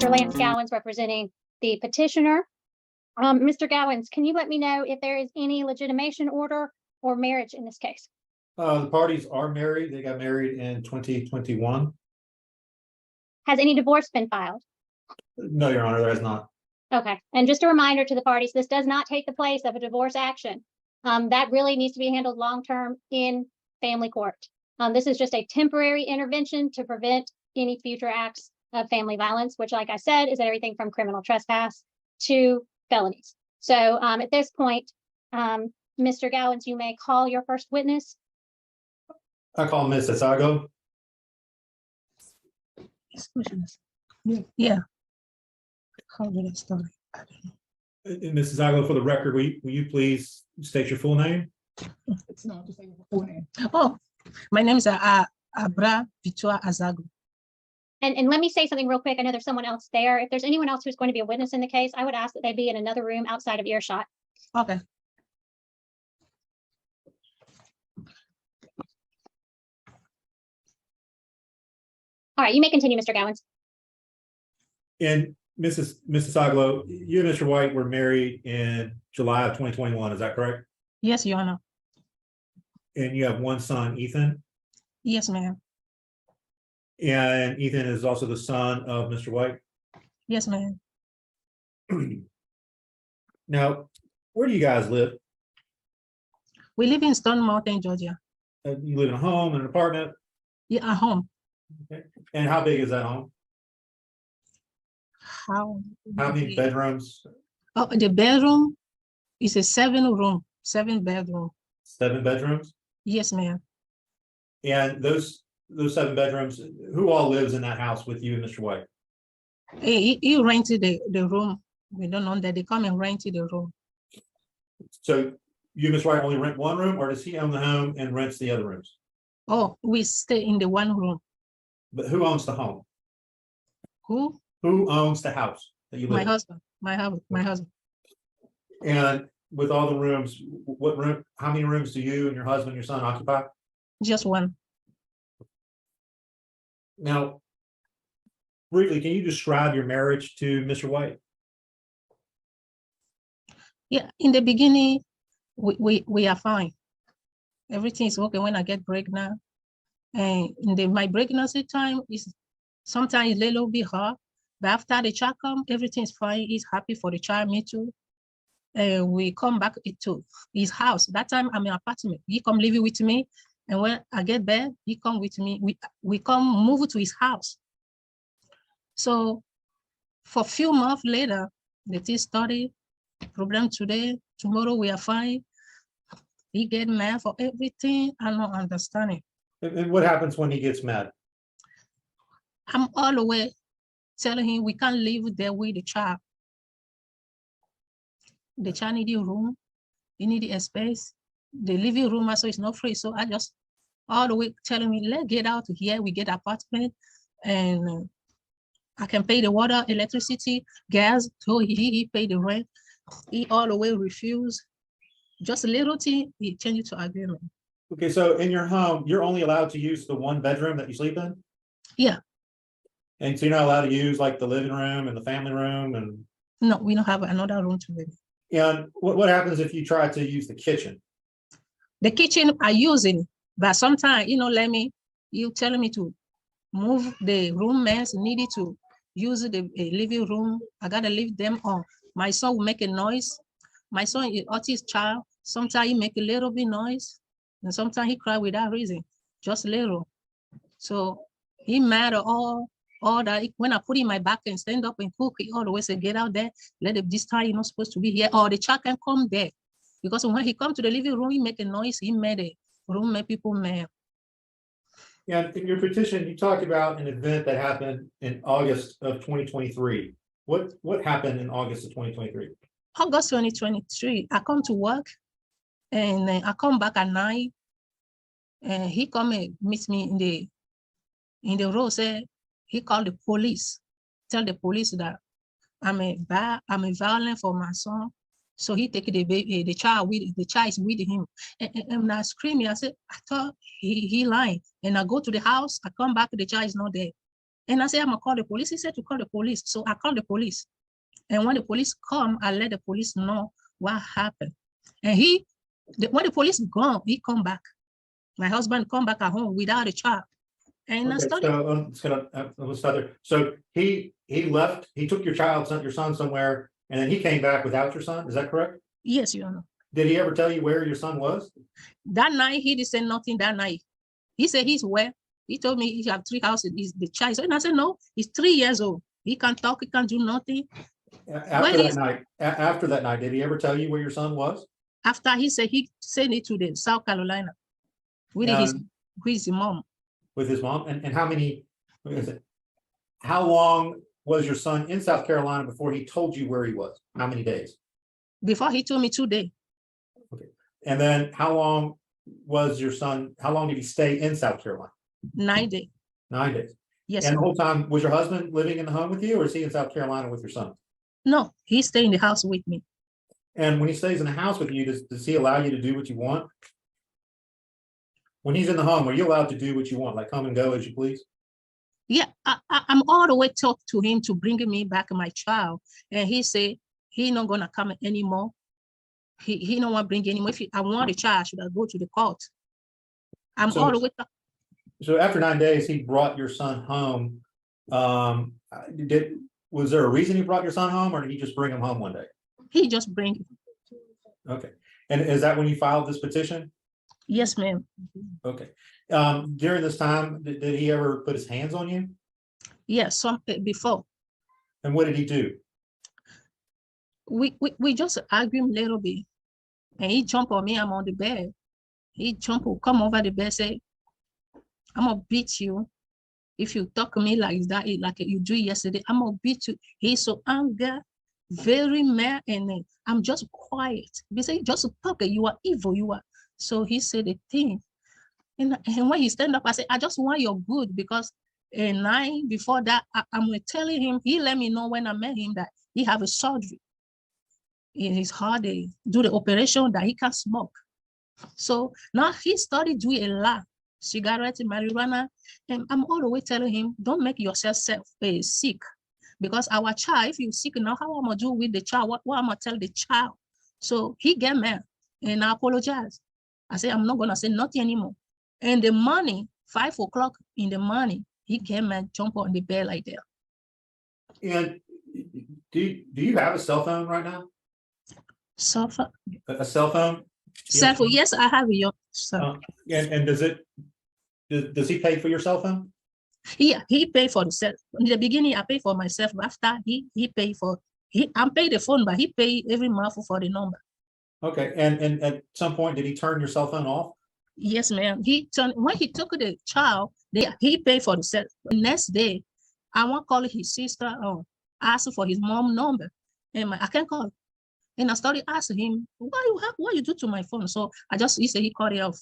Mr. Lance Gowans representing the petitioner. Mr. Gowans, can you let me know if there is any legitimation order or marriage in this case? The parties are married. They got married in 2021. Has any divorce been filed? No, Your Honor, there has not. Okay, and just a reminder to the parties, this does not take the place of a divorce action. That really needs to be handled long-term in family court. This is just a temporary intervention to prevent any future acts of family violence, which, like I said, is everything from criminal trespass to felonies. So at this point, Mr. Gowans, you may call your first witness. I call Ms. Asago. Yeah. How did it start? Ms. Asago, for the record, will you please state your full name? It's not to say your full name. Oh, my name is Abra Vitua Azago. And let me say something real quick. I know there's someone else there. If there's anyone else who's going to be a witness in the case, I would ask that they be in another room outside of earshot. Okay. All right, you may continue, Mr. Gowans. And Mrs. Asago, you and Mr. White were married in July of 2021. Is that correct? Yes, Your Honor. And you have one son, Ethan? Yes, ma'am. And Ethan is also the son of Mr. White? Yes, ma'am. Now, where do you guys live? We live in Stone Mountain, Georgia. You live in a home, in an apartment? Yeah, at home. Okay. And how big is that home? How many bedrooms? Oh, the bedroom is a 7 bedroom. 7 bedrooms? Yes, ma'am. And those 7 bedrooms, who all lives in that house with you and Mr. White? He rented the room. We don't know that they come and rent the room. So you and Mr. White only rent one room, or does he own the home and rents the other rooms? Oh, we stay in the one room. But who owns the home? Who? Who owns the house that you live in? My husband. And with all the rooms, how many rooms do you and your husband, your son occupy? Just one. Now, briefly, can you describe your marriage to Mr. White? Yeah, in the beginning, we are fine. Everything is okay when I get pregnant. And in my pregnancy time is sometimes a little bit hard, but after the child comes, everything is fine. He's happy for the child, me too. And we come back to his house. That time I'm in an apartment. He come living with me. And when I get back, he come with me. We come move to his house. So for a few months later, the thing started, problem today, tomorrow we are fine. He get mad for everything. I don't understand it. And what happens when he gets mad? I'm all the way telling him we can't live there with the child. The child need a room, he need a space. The living room also is not free. So I just all the way telling me, let's get out here. We get apartment and I can pay the water, electricity, gas. So he paid the rent. He all the way refused. Just a little thing, he changed it to agreement. Okay, so in your home, you're only allowed to use the one bedroom that you sleep in? Yeah. And so you're not allowed to use like the living room and the family room and? No, we don't have another room to live. And what happens if you try to use the kitchen? The kitchen I using, but sometimes, you telling me to move the room mess, needed to use the living room. I gotta leave them on. My son will make a noise. My son is autistic child. Sometimes he make a little bit noise. And sometimes he cry without reason, just little. So he mad at all that. When I put in my back and stand up and cook, he always say, get out there, this time you're not supposed to be here, or the child can come there. Because when he come to the living room, he make a noise, he made a room, make people mad. Yeah, in your petition, you talked about an event that happened in August of 2023. What happened in August of 2023? August 2023, I come to work and I come back at night and he come and meet me in the road, say, he called the police, tell the police that I'm a violent for my son. So he take the child is with him. And I screaming, I said, I thought he lying. And I go to the house, I come back, the child is not there. And I said, I'm gonna call the police. He said to call the police. So I called the police. And when the police come, I let the police know what happened. And when the police gone, he come back. My husband come back at home without a child. And I Okay, started, so let's start there. So he left, he took your son somewhere, and then he came back without your son. Is that correct? yes, Your Honor. Did he ever tell you where your son was? That night, he didn't say nothing that night. He said he's well. He told me he have 3 houses, he's the child. And I said, no, he's 3 years old. He can't talk, he can't do nothing. After that night, did he ever tell you where your son was? After he said he sent it to the South Carolina with his mom. With his mom? And how long was your son in South Carolina before he told you where he was? How many days? Before he told me 2 days. Okay. And then how long did he stay in South Carolina? 9 days. 9 days. Yes. And Sir. the whole time, was your husband living in the home with you, or is he in South Carolina with your son? No, he stayed in the house with me. And when he stays in the house with you, does he allow you to do what you want? When he's in the home, are you allowed to do what you want, like come and go as you please? Yeah, I'm all the way talk to him to bring me back my child. And he said he not gonna come anymore. He don't want to bring anymore. If I want a child, I should I go to the court. I'm all the way. So after 9 days, he brought your son home. Was there a reason he brought your son home, or did he just bring him home one day? He just bring it. Okay. And is that when you filed this petition? Yes, ma'am. Okay. During this time, did he ever put his hands on you? Yes, before. And what did he do? We just argue a little bit. And he jump on me, I'm on the bed. He come over the bed, say, I'm gonna beat you. If you talk to me like that, like you do yesterday, I'm gonna beat you. He's so angry, very mad, and I'm just quiet. He say, just talk, you are evil, you are. So he said the thing. And when he stand up, I said, I just want your good, because a night before that, I'm telling him, he let me know when I met him that he have a surgery in his heart. They do the operation that he can smoke. So now he started doing a lot, cigarettes, marijuana, and I'm all the way telling him, don't make yourself sick, because our child, if you sick now, how am I gonna do with the child? What am I gonna tell the child? So he get mad, and I apologize. I said, I'm not gonna say nothing anymore. And the morning, 5 o'clock in the morning, he came and jumped on the bed like that. And do you have a cell phone right now? So A cell phone? cell phone, yes, I have your cell. And does he pay for your cell phone? Yeah, he paid for the cell. In the beginning, I paid for myself. After he paid for, I'm paid the phone, but he paid every month for the number. Okay, and at some point, did he turn your cell phone off? Yes, ma'am. When he took the child, he paid for the cell. The next day, I want to call his sister, ask for his mom number, and I can't call. And I started asking him, what you do to my phone? So he said he called it off.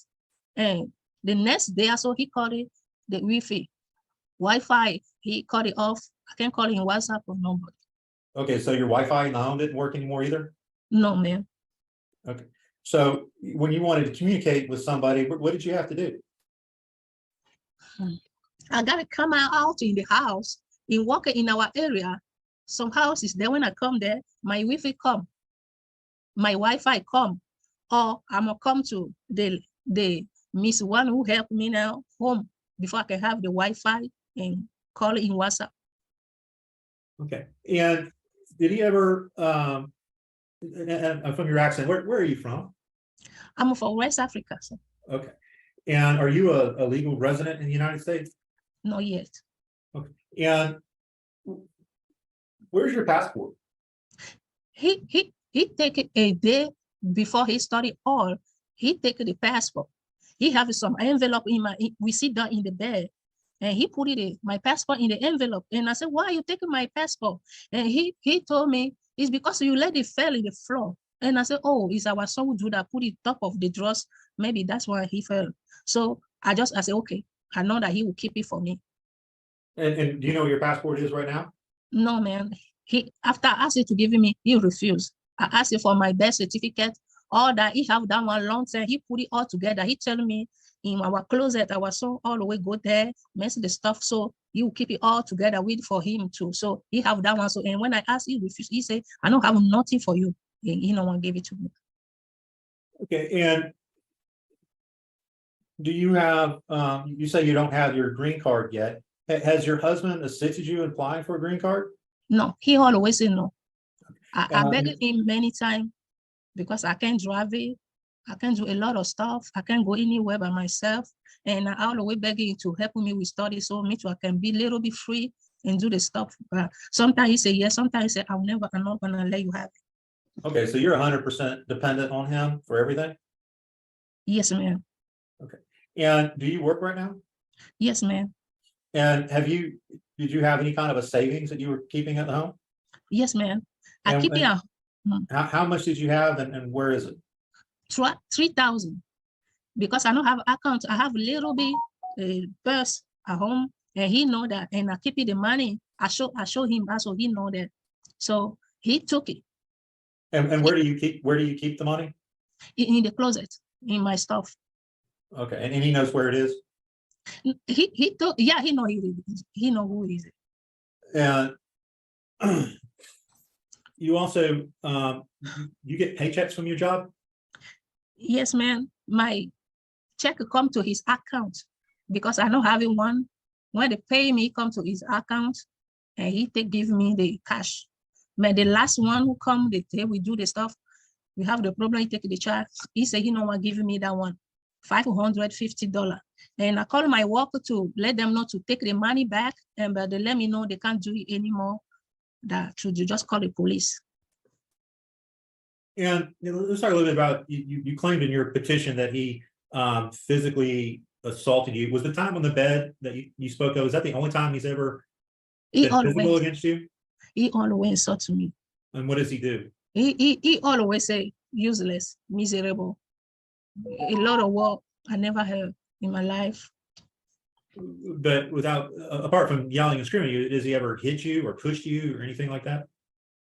And the next day, I saw he called it the Wi-Fi. He called it off. I can't call him WhatsApp or number. Okay, so your Wi-Fi in the home didn't work anymore either? No, ma'am. Okay, so when you wanted to communicate with somebody, what did you have to do? I gotta come out in the house and walk in our area. Some houses, then when I come there, my Wi-Fi come, my Wi-Fi come, or I'm gonna come to the Miss one who helped me now home before I can have the Wi-Fi and call in WhatsApp. Okay, and did he ever, and from your accent, where are you from? I'm from West Africa, sir. Okay, and are you a legal resident in the United States? Not yet. Okay, and where's your passport? He take it a day before he started all. He take the passport. He have some envelope we sit down in the bed, and he put my passport in the envelope. And I said, why are you taking my passport? And he told me, it's because you let it fall in the floor. And I said, oh, it's our son who do that, put it top of the drawers. Maybe that's why he fell. So I said, okay, I know that he will keep it for me. And do you know what your passport is right now? No, man. After I asked him to give me, he refused. I asked him for my birth certificate, all that. He have done one long time. He put it all together. He tell me in our closet. Our son all the way go there, mess the stuff. So he will keep it all together, wait for him too. So he have that one. So, and when I asked, he refused. He said, I don't have nothing for you. And he no one gave it to me. Okay, and do you have, you say you don't have your green card yet. Has your husband assisted you in applying for a green card? No, he always say no. I Um, begged him many times because I can't drive it. I can do a lot of stuff. I can't go anywhere by myself. And I always begging to help me with studies so me too I can be a little bit free and do the stuff. Sometimes he say yes, sometimes he say I'm not gonna let you have it. Okay, so you're 100% dependent on him for everything? Yes, ma'am. And do you work right now? Yes, ma'am. And did you have any kind of a savings that you were keeping at home? Yes, ma'am. I And keep it when- at How much did you have and where is it? 3,000 because I don't have account. I have a little bit purse at home, and he know that. And I keep it the money. I show him also. He know that. So he took it And where do you keep the money? in the closet in my stuff. Okay, and he knows where it is? He took, yeah, he know he know who is it. And you also, you get paychecks from your job? Yes, man. My check come to his account because I don't have one. When they pay me, come to his account, and he give me the cash. But the last one who come, the day we do the stuff, we have the problem. He take the check. He say he no one give me that one, $550. And I call my worker to let them know to take the money back, and but they let me know they can't do it anymore. That to just call the police. And let's talk a little bit about, you claimed in your petition that he physically assaulted you. Was the time on the bed that you spoke of, is that the only time he's ever He been physical always, against you? he always insult to me. And what does he do? He always say useless, miserable. A lot of work I never heard in my life. But without, apart from yelling and screaming, does he ever hit you or push you or anything like that?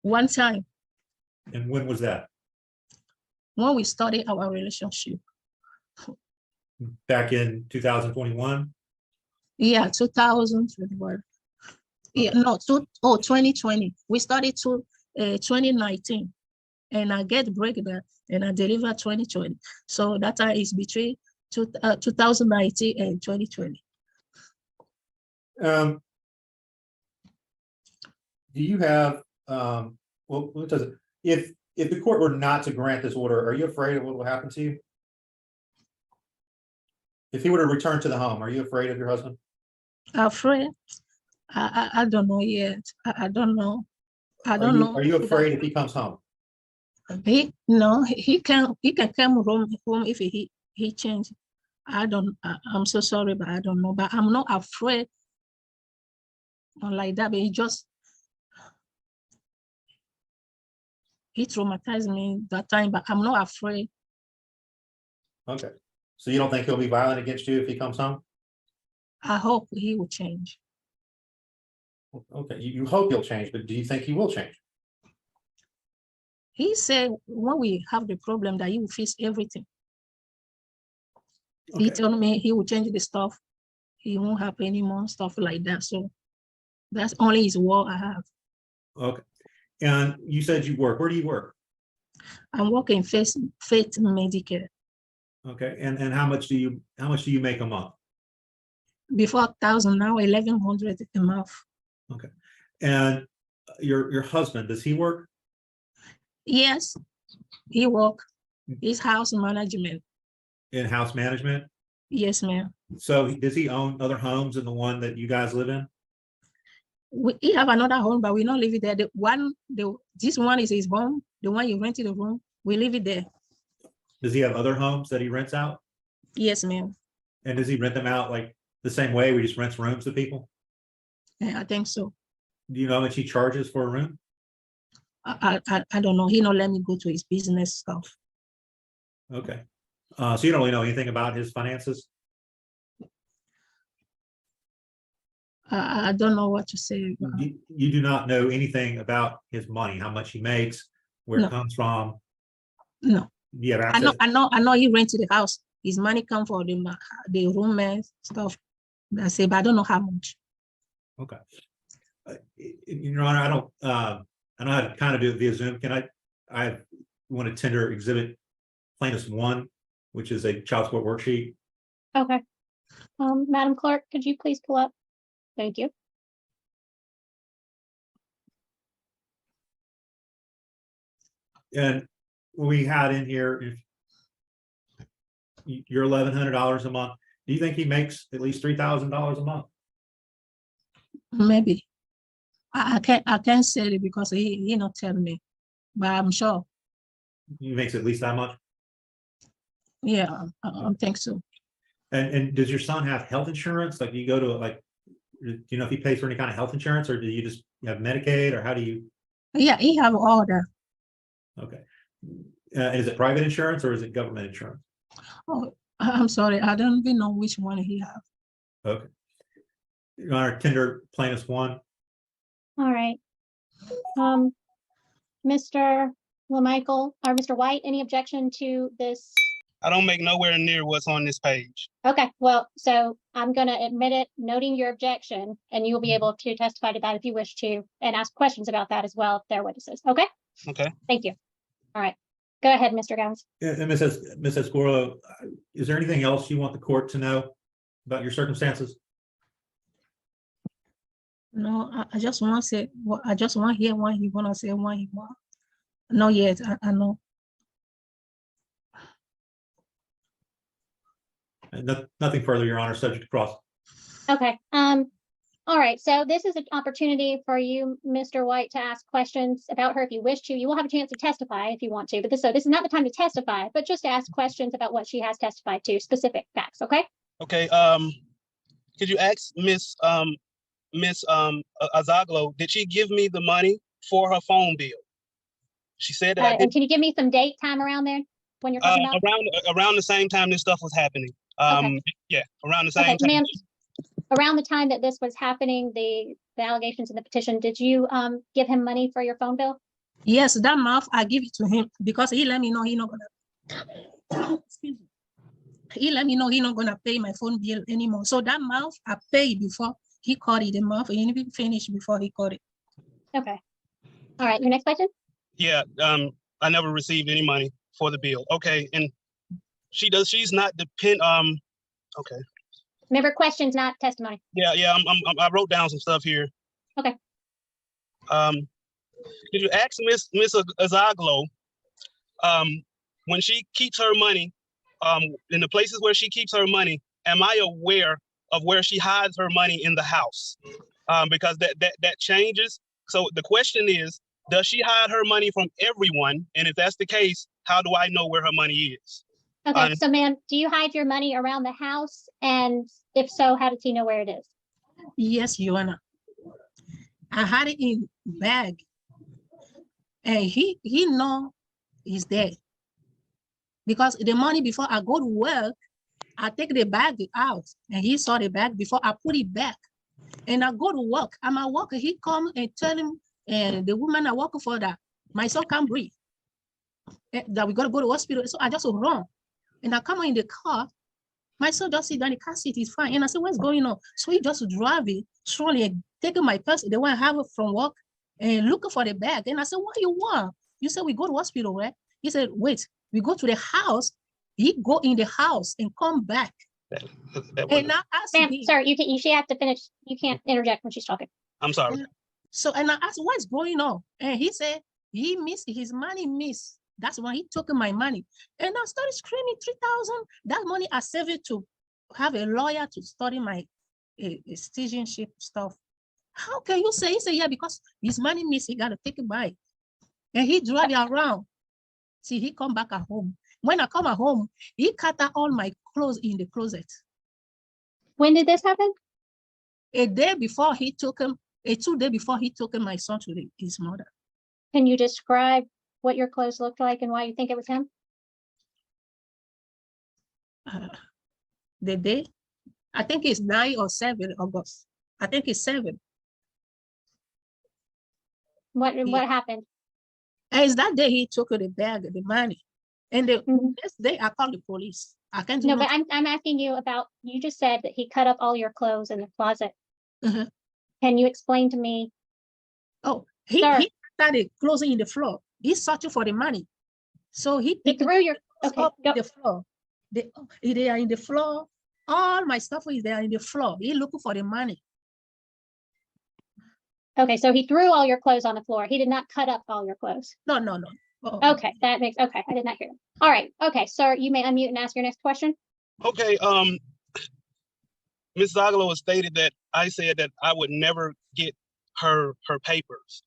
One time And when was that? when we started our relationship, Back in 2021? yeah, 2021. Yeah, no, 2020. We started 2019, and I get pregnant and I deliver 2020. So that time is between 2019 and 2020. Do you have, well, what does it, if the court were not to grant this order, are you afraid of what will happen to you? If he were to return to the home, are you afraid of your husband? Afraid? I don't know yet. I don't know. I don't know. Are you afraid if he comes home? He can come home if he change. I'm so sorry, but I don't know. But I'm not afraid. Not like that, but he traumatized me that time, but I'm not afraid. Okay, so you don't think he'll be violent against you if he comes home? I hope he will change. Okay, you hope he'll change, but do you think he will change? He said when we have the problem that he will fix everything. He Okay. told me he will change the stuff. He won't have any more stuff like that. So that's only his word I have. Okay, and you said you work, where do you work? I'm working Faith Medicare. Okay, and how much do you make a month? Before 1,000, now 1,100 a month. Okay, and your husband, does he work? Yes, he work. His house management. In house management? Yes, ma'am. So does he own other homes than the one that you guys live in? He have another home, but we don't live it there. This one is his home. The one you rented the room, we live it there. Does he have other homes that he rents out? Yes, ma'am. And does he rent them out like the same way we just rents rooms to people? Yeah, I think so. Do you know how much he charges for a room? I don't know. He don't let me go to his business stuff. Okay. So you don't really know anything about his finances? I don't know what to say. You do not know anything about his money, how much he makes, where No. it comes from? No. Do you have access? I know he rented the house. his money come for the roommates stuff. I say, but I don't know how much. Okay. Your Honor, I don't know how to kind of do it via Zoom. Can I want to tender exhibit plaintiff's 1, which is a child support worksheet. Okay. Madam Clerk, could you please pull up? Thank you. And we had in here, if you're $1,100 a month, do you think he makes at least $3,000 a month? Maybe. I can't say it because he not tell me, but I'm sure. He makes at least that much. Yeah, I think so. And does your son have health insurance? Like, you go to do you know if he pays for any kind of health insurance, or do you just have Medicaid, or how do you? Yeah, he have all that. Okay. Is it private insurance or is it government insurance? Oh, I'm sorry, I don't even know which one he have. Okay. Your Honor, tender plaintiff's 1. All right. Mr. LaMichael or Mr. White, any objection to this? I don't make nowhere near what's on this page. Okay, well, so I'm going to admit it, noting your objection, and you will be able to testify to that if you wish to, and ask questions about that as well if they're witnesses. Okay? Okay. Thank you. All right. Go ahead, Mr. Gowns. And Mrs. Escuero, is there anything else you want the court to know about your circumstances? No, I just want to say, I just want to hear what he want to say, what he want. No, yet, I know. Nothing further, Your Honor, subject to cross. Okay. All right. So this is an opportunity for you, Mr. White, to ask questions about her if you wish to. You will have a chance to testify if you want to, but this is not the time to testify, but just to ask questions about what she has testified to, specific facts. Okay. Okay. Could you ask Miss Azaglo, did she give me the money for her phone bill? She said that I did. And can you give me some date time around there when you're talking about? Around the same time this stuff was happening. Okay. Yeah, around the same Okay, time. ma'am, around the time that this was happening, the allegations in the petition, did you give him money for your phone bill? Yes, that month I give it to him because he let me know he not gonna. Excuse me. He let me know he not gonna pay my phone bill anymore. So that month I paid before he called it. The month he didn't finish before he called it. Okay. All right. Your next question. Yeah. I never received any money for the bill. Okay, and she's not okay. Remember, questions, not testimony. Yeah. I wrote down some stuff here. Okay. Could you ask Miss Azaglo, when she keeps her money, in the places where she keeps her money, am I aware of where she hides her money in the house? Because that changes. So the question is, does she hide her money from everyone? And if that's the case, how do I know where her money is? Okay, so ma'am, do you hide your money around the house? And if so, how does he know where it is? Yes, Your Honor. I had it in bag. And he know it's there. Because the money before I go to work, I take the bag out. And he saw the bag before I put it back. And I go to work. I'm at work. He come and tell him, and the woman I work for, that my son can't breathe. That we got to go to hospital. So I just run. And I come in the car. My son just sit down in the car seat, he's fine. And I said, what's going on? So he just drive it slowly and taking my purse, the one I have from work, and looking for the bag. And I said, what do you want? You said we go to hospital, right? He said, wait, we go to the house. He go in the house and come back. And I asked ma'am, sir, she has to finish. You can't interject when she's talking. I'm sorry. And I asked, what's going on? And he said, he missed his money, miss. That's why he took my money. And I started screaming, 3,000. That money I saved it to have a lawyer to study my citizenship stuff. How can you say? He said, yeah, because his money missed, he got to take it back. And he drive it around. See, he come back at home. When I come at home, he cut out all my clothes in the closet. When did this happen? A day before he took him, 2 days before he took my son to his mother. Can you describe what your clothes looked like and why you think it was him? The day, I think it's 9 or 7 August. I think it's 7. What happened? And it's that day he took the bag, the money. And the Mhm. next day I called the police. I can't do No, but nothing. I'm asking you about, you just said that he cut up all your clothes in the closet. Mhm. Can you explain to me? Oh, Sir. he started closing in the floor. He's searching for the money. So he He picked threw your, okay, up go. the floor. They are in the floor. All my stuff is there in the floor. He looking for the money. Okay, so he threw all your clothes on the floor. He did not cut up all your clothes. No, no, no. Oh, Okay, okay, I did not hear that. All right, okay, sir, you may unmute and ask your next question. Okay, Ms. Zagalo has stated that I said that I would never get her papers.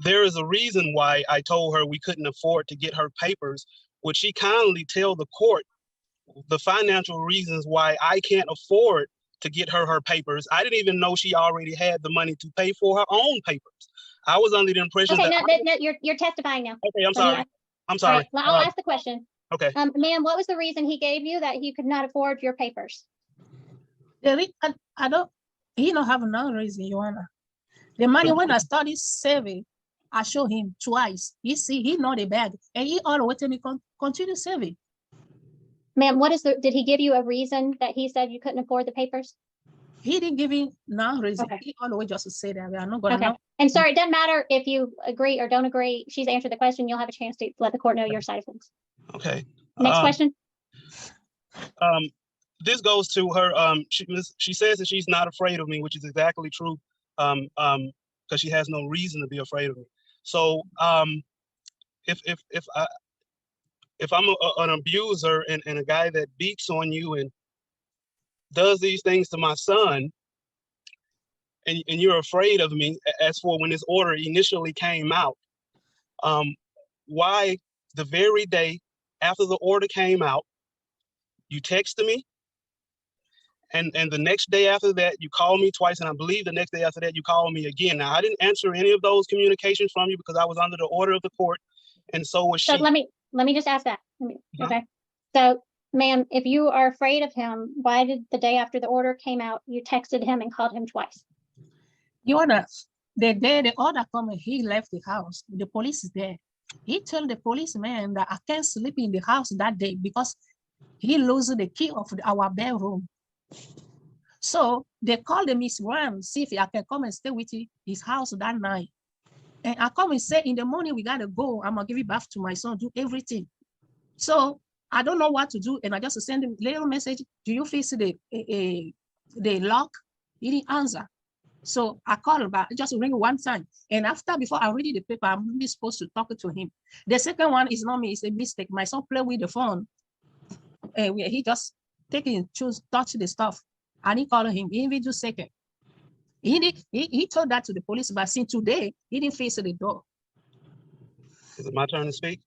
There is a reason why I told her we couldn't afford to get her papers. Would she kindly tell the court the financial reasons why I can't afford to get her papers? I didn't even know she already had the money to pay for her own papers. I was under the impression Okay, that. no, you're testifying now. Okay, I'm Let me sorry. ask- I'm All sorry. right, well, I'll ask the question. Okay. Ma'am, what was the reason he gave you that he could not afford your papers? I don't, he don't have no reason, Joanna. The money, when I started saving, I showed him twice. He see, he know the bag. And he always tell me, continue saving. Ma'am, did he give you a reason that he said you couldn't afford the papers? He didn't give me no reason. Okay. He always just say that. We are not gonna Okay. know. And sorry, it doesn't matter if you agree or don't agree. She's answered the question. You'll have a chance to let the court know your side of things. Okay. Next question. This goes to her. She says that she's not afraid of me, which is exactly true. Because she has no reason to be afraid of me. So, if I'm an abuser and a guy that beats on you and does these things to my son, and you're afraid of me, as for when this order initially came out, why the very day after the order came out, you texted me, and the next day after that, you called me twice, and I believe the next day after that, you called me again. Now, I didn't answer any of those communications from you because I was under the order of the court, and so was So she. let me just ask that. Uh-huh. Okay. So, ma'am, if you are afraid of him, why did the day after the order came out, you texted him and called him twice? Joanna, the day the order come, he left the house. The police is there. He told the policeman that I can't sleep in the house that day because he loses the key of our bedroom. So they called the Miss Ram, see if I can come and stay with his house that night. And I come and say, in the morning, we gotta go. I'm gonna give it back to my son, do everything. So I don't know what to do. And I just send him a little message. Do you fix the lock? He didn't answer. So I called him back, just ring one time. And before I read the paper, I'm really supposed to talk to him. The second one is not me, it's a mistake. My son play with the phone. And he just touch the stuff. And he called him, he even do second. He told that to the police, but since today, he didn't face the door. Is it my turn to speak?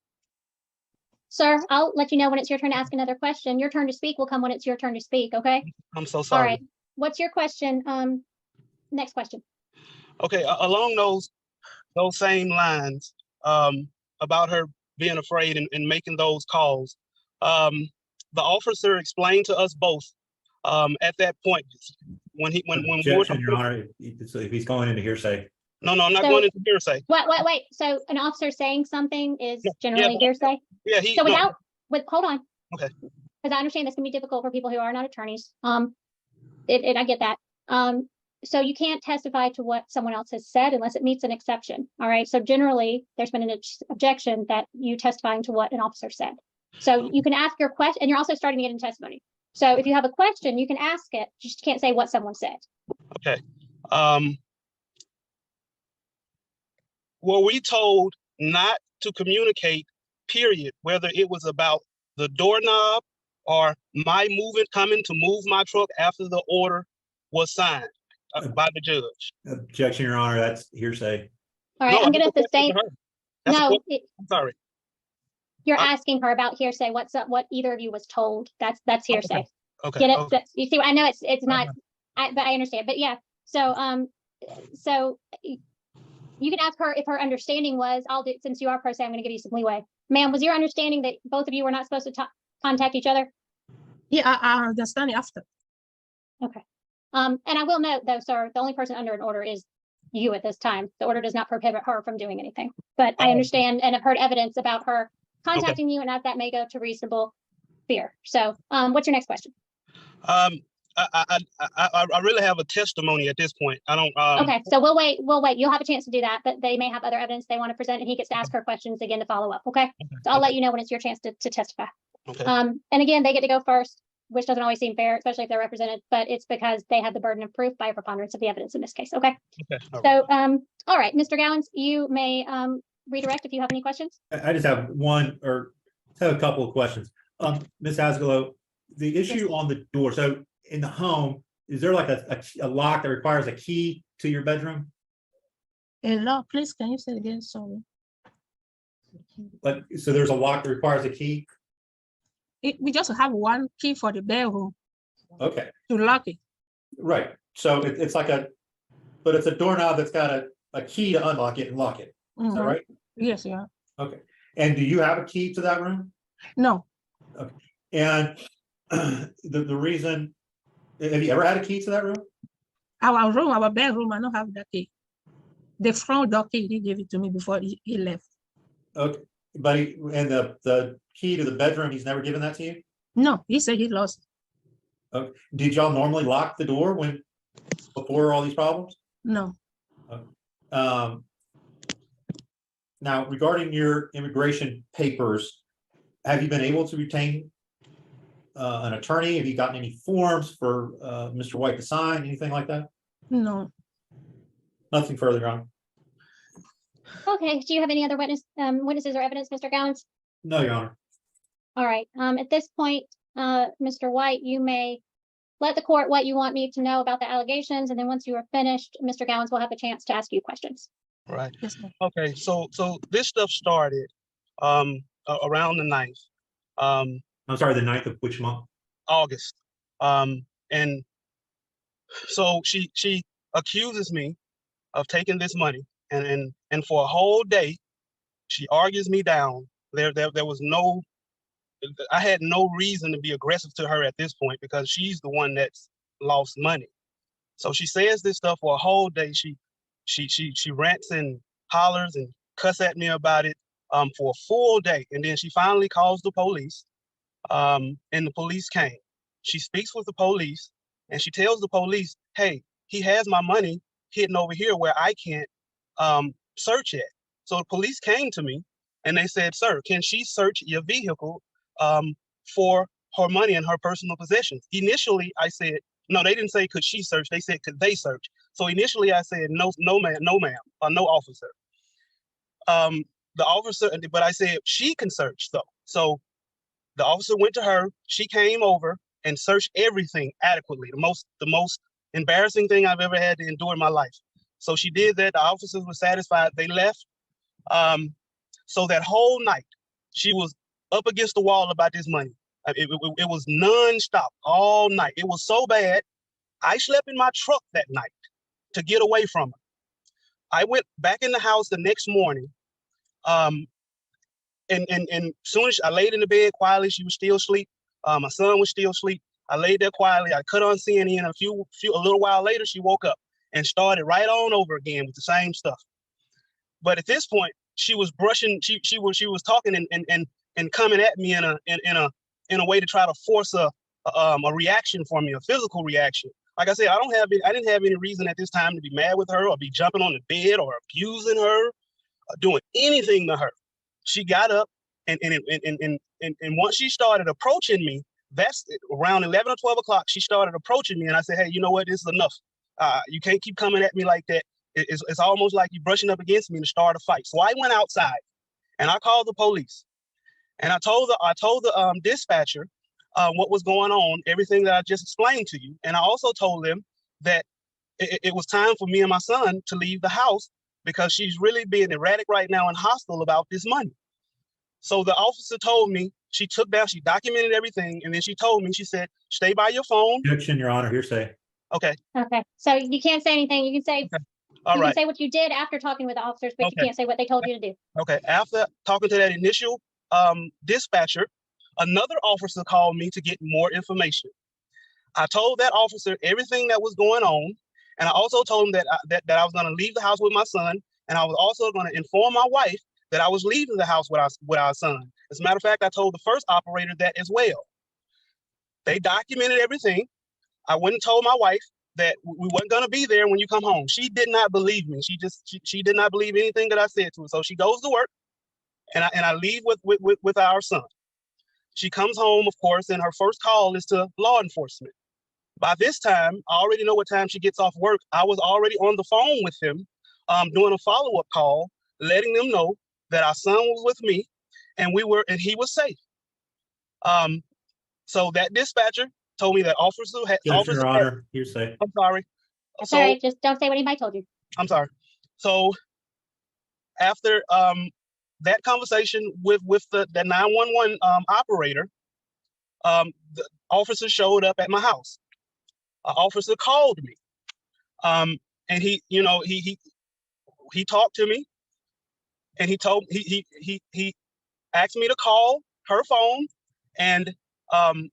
Sir, I'll let you know when it's your turn to ask another question. Your turn to speak will come when it's your turn to speak, okay? I'm so All sorry. right. What's your question? Next question. Okay, along those same lines, about her being afraid and making those calls, the officer explained to us both at that point when we were. Objection, Your Honor, if he's going into hearsay. No, I'm not So- going into hearsay. Wait. So an officer saying something is generally but- hearsay? Yeah, So hold on. Okay. Because I understand this can be difficult for people who are not attorneys. I get that. So you can't testify to what someone else has said unless it meets an exception. All right. So generally, there's been an objection that you testifying to what an officer said. So you can ask your question, and you're also starting to get in testimony. So if you have a question, you can ask it. You just can't say what someone said. Okay. Were we told not to communicate, period, whether it was about the doorknob or my coming to move my truck after the order was signed by the judge? Objection, Your Honor, that's hearsay. All right. No, I'm going to that's a question sustain. for her. That's a No, question. I'm sorry. you're asking her about hearsay. What either of you was told. That's hearsay. Okay. Get it? Okay. You see, I know it's not, but I understand. But yeah, so you can ask her if her understanding was, since you are pro se, I'm going to give you some leeway. Ma'am, was your understanding that both of you were not supposed to contact each other? Yeah, I understand it after. Okay. And I will note though, sir, the only person under an order is you at this time. The order does not prohibit her from doing anything. But I Oh. understand and have heard evidence about her contacting you, and that may go to reasonable fear. So what's your next question? I really have a testimony at this point. I don't. Okay, so we'll wait. You'll have a chance to do that, but they may have other evidence they want to present, and he gets to ask her questions again to follow up. Okay, so I'll let you know when it's your chance to testify. Okay. And again, they get to go first, which doesn't always seem fair, especially if they're represented, but it's because they had the burden of proof by a preponderance of the evidence in this case. Okay. Okay. All right. So, all right, Mr. Gowans, you may redirect if you have any questions. I just have one or have a couple of questions. Ms. Asgalo, the issue on the door, so in the home, is there like a lock that requires a key to your bedroom? Hello, please, can you say it again? Sorry. Like, so there's a lock that requires a key? We just have one key for the bedroom Okay, to lock it. right. So it's like but it's a doorknob that's got a key to unlock it and lock it. Is that Mhm. right? Yes, yeah. Okay. And do you have a key to that room? No, And the reason, have you ever had a key to that room? our bedroom, I don't have that key. The front door key, he gave it to me before he left. Okay, but and the key to the bedroom, he's never given that to you? No, he said he lost it. Okay. Did y'all normally lock the door before all these problems? No, Now, regarding your immigration papers, have you been able to retain an attorney? Have you gotten any forms for Mr. White to sign, anything like that? no. Nothing further on? Okay, do you have any other witnesses or evidence, Mr. Gowans? No, Your Honor. All right, at this point, Mr. White, you may let the court what you want me to know about the allegations, and then once you are finished, Mr. Gowans will have a chance to ask you questions. Right. Yes, ma'am. Okay. So this stuff started around the 9th, I'm sorry, the 9th of which month? August. And so she accuses me of taking this money, and for a whole day she argues me down. There was I had no reason to be aggressive to her at this point because she's the one that's lost money. So she says this stuff for a whole day. She rants and hollers and cuss at me about it for a full day, and then she finally calls the police, and the police came. She speaks with the police, and she tells the police, "Hey, he has my money hidden over here where I can't search it." So the police came to me, and they said, "Sir, can she search your vehicle for her money and her personal possessions?" Initially, I said, no, they didn't say could she search. They said could they search. So initially, I said no, ma'am, or no officer. The officer, but I said she can search though. So the officer went to her. She came over and searched everything adequately. The most embarrassing thing I've ever had to endure in my life. So she did that. The officers were satisfied. They left. So that whole night, she was up against the wall about this money. It was nonstop all night. It was so bad. I slept in my truck that night to get away from her. I went back in the house the next morning. And soon as I laid in the bed quietly, she was still asleep. My son was still asleep. I laid there quietly. I cut on CNN. A little while later, she woke up and started right on over again with the same stuff. But at this point, she was brushing. She was talking and coming at me in a way to try to force a reaction for me, a physical reaction. Like I said, I didn't have any reason at this time to be mad with her or be jumping on the bed or abusing her or doing anything to her. She got up and once she started approaching me, that's around 11 or 12 o'clock, she started approaching me and I said, hey, you know what, this is enough. You can't keep coming at me like that. It's almost like you're brushing up against me to start a fight. So I went outside and I called the police and I told the dispatcher what was going on, everything that I just explained to you. And I also told them that it was time for me and my son to leave the house because she's really being erratic right now and hostile about this money. So the officer told me, she documented everything. And then she told me, she said, stay by your phone. Objection, Your Honor, hearsay. Okay. Okay, so you can't say anything. You can say, Okay. All right. can say what you did after talking with the officers, but Okay. you can't say what they told you to do. Okay. After talking to that initial dispatcher, another officer called me to get more information. I told that officer everything that was going on, And I also told him that that I was going to leave the house with my son, and I was also going to inform my wife that I was leaving the house with our son. As a matter of fact, I told the first operator that as well. They documented everything. I went and told my wife that we weren't going to be there when you come home. She did not believe me. She did not believe anything that I said to her. So she goes to work, and I leave with our son. She comes home, of course, and her first call is to law enforcement. By this time, I already know what time she gets off work. I was already on the phone with him, doing a follow-up call, letting them know that our son was with me, and he was safe. So that dispatcher told me that Your Honor, you're safe. I'm sorry. It's all right, just don't say what anybody told you. I'm sorry. So after that conversation with the 911 operator, the officer showed up at my house. An officer called me, and he talked to me, and he asked me to call her phone and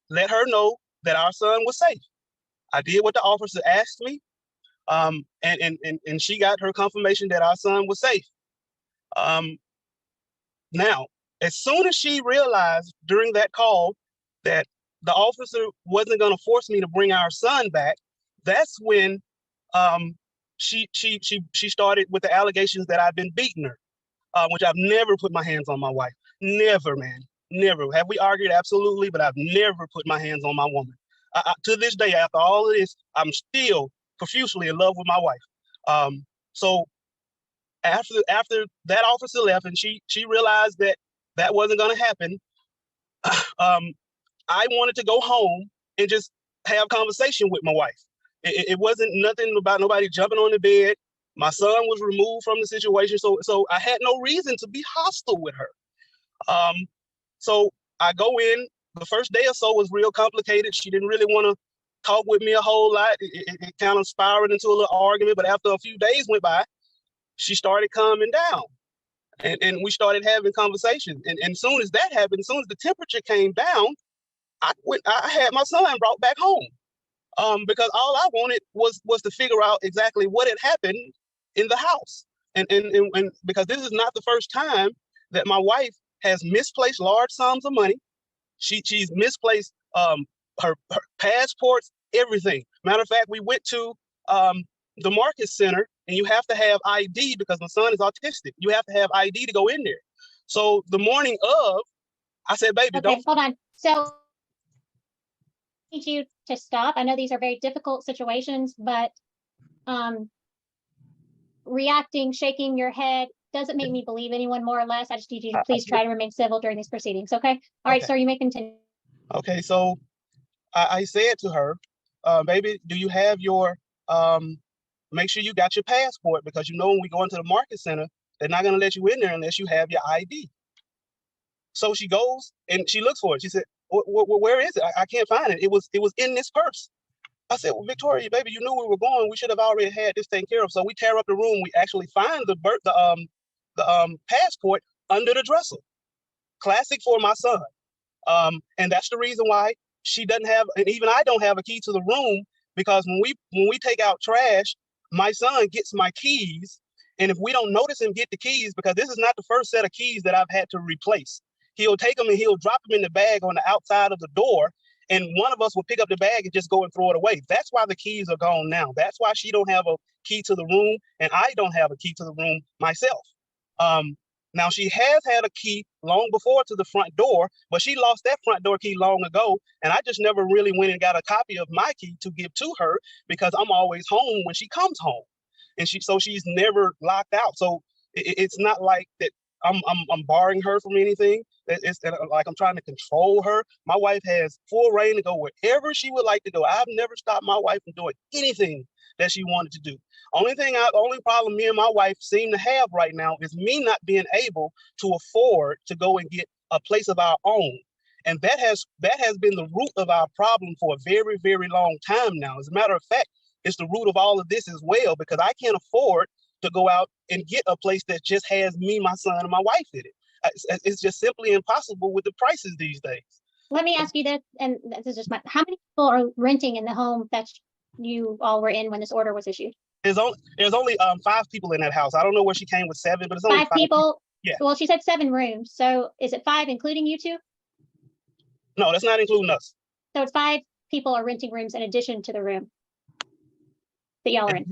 let her know that our son was safe. I did what the officer asked me, and she got her confirmation that our son was safe. Now, as soon as she realized during that call that the officer wasn't going to force me to bring our son back, that's when she started with the allegations that I've been beating her, which I've never put my hands on my wife. Never, man. Never. Have we argued? Absolutely, but I've never put my hands on my woman. To this day, after all of this, I'm still profusely in love with my wife. So after that officer left and she realized that wasn't going to happen, I wanted to go home and just have conversation with my wife. It wasn't nothing about nobody jumping on the bed. My son was removed from the situation, so I had no reason to be hostile with her. So I go in. The first day or so was real complicated. She didn't really want to talk with me a whole lot. It kind of spiraled into a little argument, but after a few days went by, she started calming down, and we started having conversations. And as soon as that happened, as soon as the temperature came down, I had my son brought back home, because all I wanted was to figure out exactly what had happened in the house, and because this is not the first time that my wife has misplaced large sums of money. She's misplaced her passports, everything. Matter of fact, we went to the market center, and you have to have ID because my son is autistic. You have to have ID to go in there. So the morning of, I said, baby, Okay, don't. hold on. So I need you to stop. I know these are very difficult situations, but reacting, shaking your head doesn't make me believe anyone more or less. I just need you to please try to remain civil during these proceedings, okay? All right, Okay. sir, you may continue. Okay, so I said to her, baby, do you have your, make sure you got your passport, because you know when we go into the market center, they're not going to let you in there unless you have your ID. So she goes and she looks for it. She said, where is it? I can't find it. It was in this purse. I said, well, Victoria, baby, you knew we were going. We should have already had this taken care of. So we tear up the room. We actually find the passport under the dresser. Classic for my son. And that's the reason why she doesn't have, and even I don't have a key to the room, because when we take out trash, my son gets my keys. And if we don't notice him get the keys, because this is not the first set of keys that I've had to replace, he'll take them and he'll drop them in the bag on the outside of the door. And one of us will pick up the bag and just go and throw it away. That's why the keys are gone now. That's why she don't have a key to the room, and I don't have a key to the room myself. Now, she has had a key long before to the front door, but she lost that front door key long ago, and I just never really went and got a copy of my key to give to her, because I'm always home when she comes home, and so she's never locked out. So it's not like that I'm barring her from anything. It's like I'm trying to control her. My wife has full reign to go wherever she would like to go. I've never stopped my wife from doing anything that she wanted to do. Only problem me and my wife seem to have right now is me not being able to afford to go and get a place of our own. And that has been the root of our problem for a very, very long time now. As a matter of fact, it's the root of all of this as well, because I can't afford to go out and get a place that just has me, my son, and my wife in it. It's just simply impossible with the prices these days. Let me ask you this, and this is just how many people are renting in the home you all were in when this order was issued? There's only 5 people in that house. I don't know where she came with 7, but it's only 5 people? Yeah. Well, she said 7 rooms. So is it 5 including you two? No, that's not including us. So it's 5 people are renting rooms in addition to the room that y'all are in.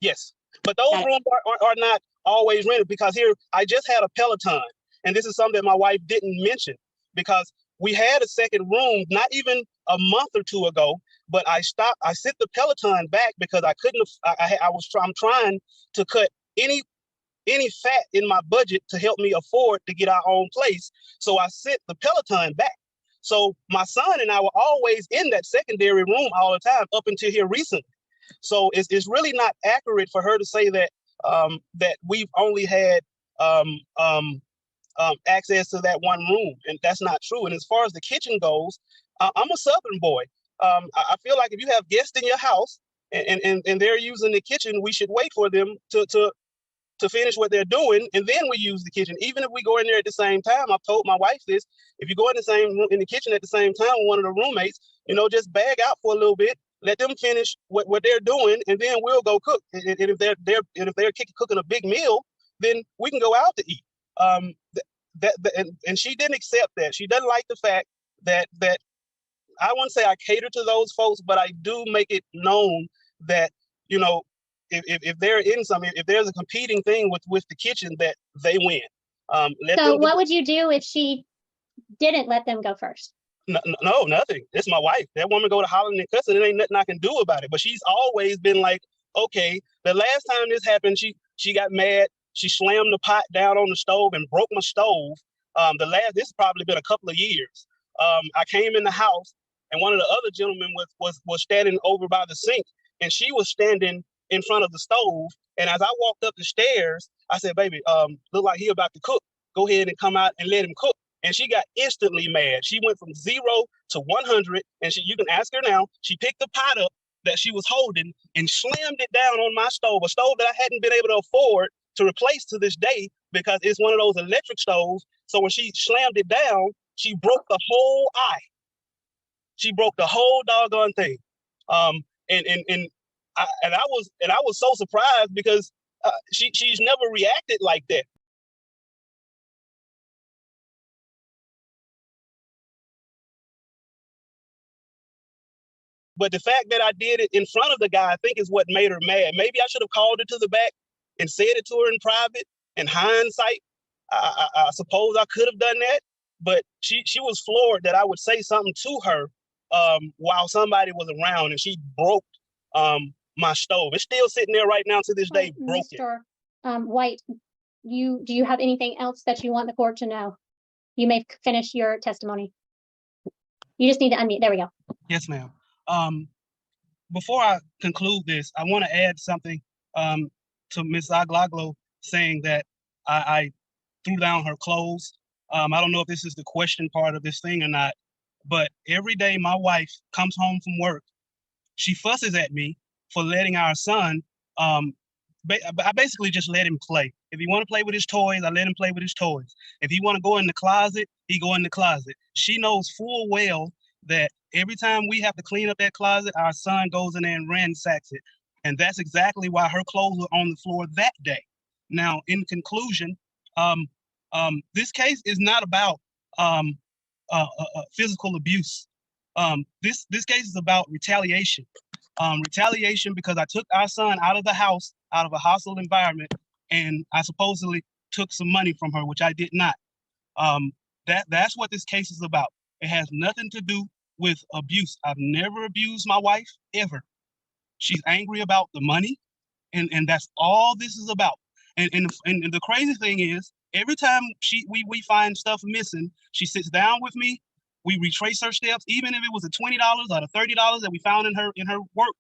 Yes, but those Got it. rooms are not always rented, because here I just had a Peloton, and this is something that my wife didn't mention, because we had a second room not even a month or 2 ago, but I sent the Peloton back because I couldn't. I'm trying to cut any fat in my budget to help me afford to get our own place. So I sent the Peloton back. So my son and I were always in that secondary room all the time up until here recently. So it's really not accurate for her to say that that we've only had access to that one room, and that's not true. And as far as the kitchen goes, I'm a Southern boy. I feel like if you have guests in your house and they're using the kitchen, we should wait for them to finish what they're doing, and then we use the kitchen. Even if we go in there at the same time, I've told my wife this: if you go in the same room, in the kitchen at the same time with one of the roommates, just bag out for a little bit, let them finish what they're doing, and then we'll go cook. And if they're cooking a big meal, then we can go out to eat. And she didn't accept that. She doesn't like the fact that I wouldn't say I cater to those folks, but I do make it known that if they're in something, if there's a competing thing with the kitchen, that they win. So what would you do if she didn't let them go first? No, nothing. It's my wife. That woman go to hollering and cussing. It ain't nothing I can do about it. But she's always been like, okay. The last time this happened, she got mad. She slammed the pot down on the stove and broke my stove. This has probably been a couple of years. I came in the house, and one of the other gentlemen was standing over by the sink, and she was standing in front of the stove. And as I walked up the stairs, I said, baby, look like he about to cook. Go ahead and come out and let him cook. And she got instantly mad. She went from 0 to 100. And you can ask her now, she picked the pot up that she was holding and slammed it down on my stove, a stove that I hadn't been able to afford to replace to this day, because it's one of those electric stoves. So when she slammed it down, she broke the whole eye. She broke the whole doggone thing. And I was so surprised, because she's never reacted like that. But the fact that I did it in front of the guy, I think, is what made her mad. Maybe I should have called her to the back and said it to her in private. In hindsight, I suppose I could have done that. But she was floored that I would say something to her while somebody was around, and she broke my stove. It's still sitting there right now to this day, broken. Mr. White, do you have anything else that you want the court to know? You may finish your testimony. You just need to unmute. There we go. Yes, ma'am. Before I conclude this, I want to add something to Ms. Aglaglo, saying that I threw down her clothes. I don't know if this is the question part of this thing or not, but every day my wife comes home from work, she fusses at me for letting our son, I basically just let him play. If he want to play with his toys, I let him play with his toys. If he want to go in the closet, he go in the closet. She knows full well that every time we have to clean up that closet, our son goes in there and ransacks it. And that's exactly why her clothes were on the floor that day. Now, in conclusion, this case is not about physical abuse. This case is about retaliation. Retaliation because I took our son out of the house, out of a hostile environment, and I supposedly took some money from her, which I did not. That's what this case is about. It has nothing to do with abuse. I've never abused my wife, ever. She's angry about the money, and that's all this is about. And the crazy thing is, every time we find stuff missing, she sits down with me. We retrace her steps, even if it was the $20 or the $30 that we found in her work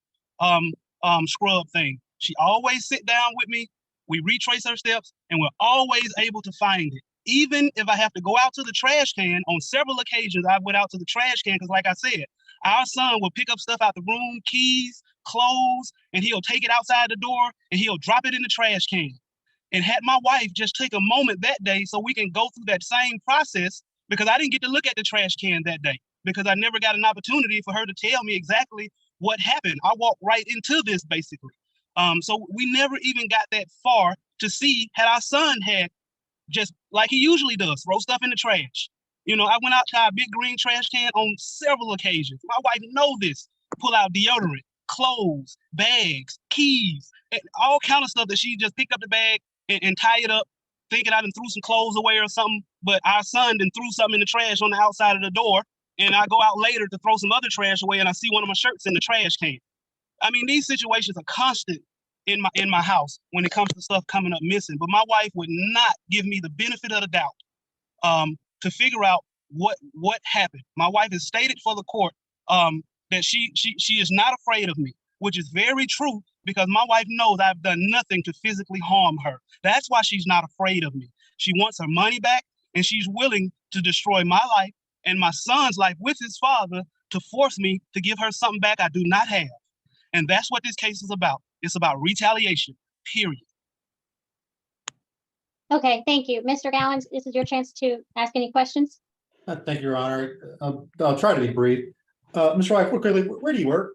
scrub thing. She always sit down with me. We retrace her steps, and we're always able to find it. Even if I have to go out to the trash can, on several occasions I went out to the trash can, because like I said, our son will pick up stuff out the room, keys, clothes, and he'll take it outside the door and he'll drop it in the trash can. And had my wife just take a moment that day so we can go through that same process, because I didn't get to look at the trash can that day, because I never got an opportunity for her to tell me exactly what happened. I walked right into this basically. So we never even got that far to see had our son had just like he usually does, throw stuff in the trash. You know, I went out to our big green trash can on several occasions. My wife know this. Pull out deodorant, clothes, bags, keys, and all kind of stuff that she just pick up the bag and tie it up, thinking I done threw some clothes away or something. But our son done threw something in the trash on the outside of the door. And I go out later to throw some other trash away and I see one of my shirts in the trash can. I mean, these situations are constant in my house when it comes to stuff coming up missing. But my wife would not give me the benefit of the doubt to figure out what happened. My wife has stated for the court that she is not afraid of me, which is very true because my wife knows I've done nothing to physically harm her. That's why she's not afraid of me. She wants her money back and she's willing to destroy my life and my son's life with his father to force me to give her something back I do not have. And that's what this case is about. It's about retaliation, period. Okay, thank you. Mr. Gowans, this is your chance to ask any questions. Thank you, Your Honor. I'll try to be brief. Mr. White, quickly, where do you work?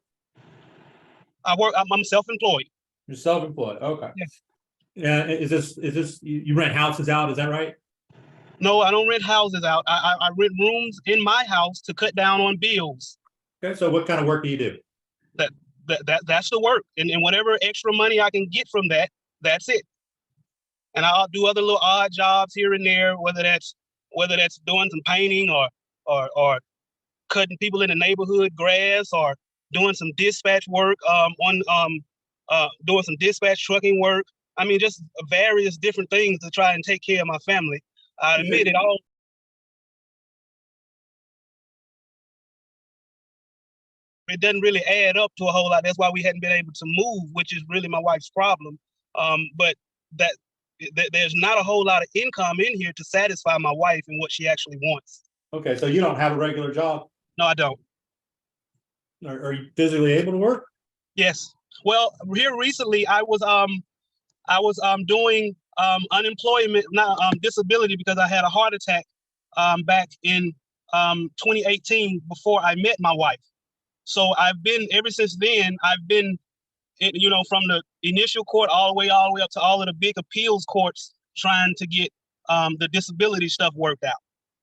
I'm self-employed. You're self-employed. Okay. Yes. Yeah. Is this you rent houses out? Is that right? No, I don't rent houses out. I rent rooms in my house to cut down on bills. Okay. So what kind of work do you do? That's the work, and whatever extra money I can get from that, that's it. And I'll do other little odd jobs here and there, whether that's doing some painting or cutting people in the neighborhood grass or doing some dispatch work doing some dispatch trucking work. I mean, just various different things to try and take care of my family. I admit it all. It doesn't really add up to a whole lot. That's why we hadn't been able to move, which is really my wife's problem. But there's not a whole lot of income in here to satisfy my wife and what she actually wants. Okay. So you don't have a regular job? No, I don't. Are you physically able to work? Yes. Well, here recently I was doing unemployment, not disability, because I had a heart attack back in 2018 before I met my wife. So I've been, ever since then, I've been, from the initial court all the way up to all of the big appeals courts trying to get the disability stuff worked out.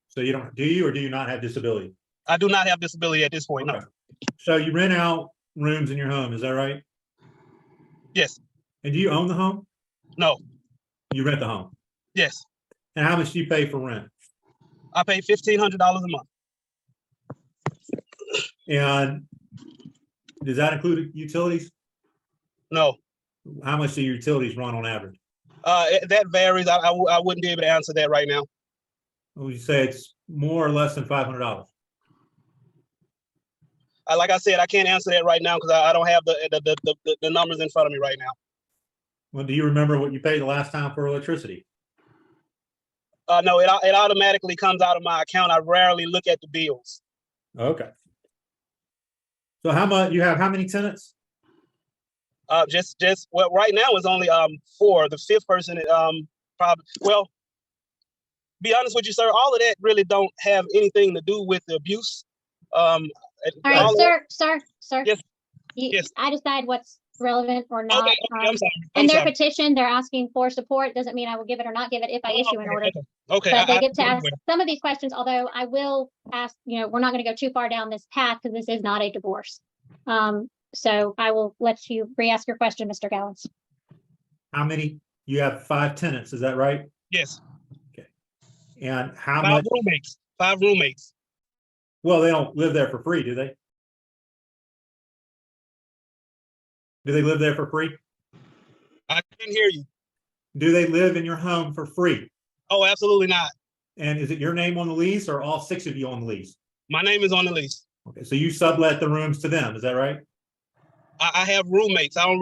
So you don't, do you or do you not have disability? I do not have disability at this point, Okay. no. So you rent out rooms in your home, is that right? Yes. And do you own the home? No. You rent the home? Yes. And how much do you pay for rent? I pay $1,500 a month. And does that include utilities? No. How much do your utilities run on average? That varies. I wouldn't be able to answer that right now. Would you say it's more or less than $500? Like I said, I can't answer that right now because I don't have the numbers in front of me right now. Well, do you remember what you paid the last time for electricity? No, it automatically comes out of my account. I rarely look at the bills. Okay. So how much you have? How many tenants? Well, right now it's only 4. The 5th person probably, well, be honest with you, sir, all of that really don't have anything to do with the abuse. All right, sir. Yes. Yes. I decide what's relevant or not. Okay, I'm sorry. In their petition, they're asking for support. Doesn't mean I will give it or not give it if I issue an order. Okay. But they get to ask some of these questions, although I will ask, we're not going to go too far down this path because this is not a divorce. So I will let you re-ask your question, Mr. Gowans. How many? You have 5 tenants, is that right? Yes. Okay. And how much? 5 roommates. Well, they don't live there for free, do they? Do they live there for free? I didn't hear you. Do they live in your home for free? Oh, absolutely not. And is it your name on the lease or all 6 of you on the lease? My name is on the lease. Okay, so you sublet the rooms to them, is that right? I have roommates. I don't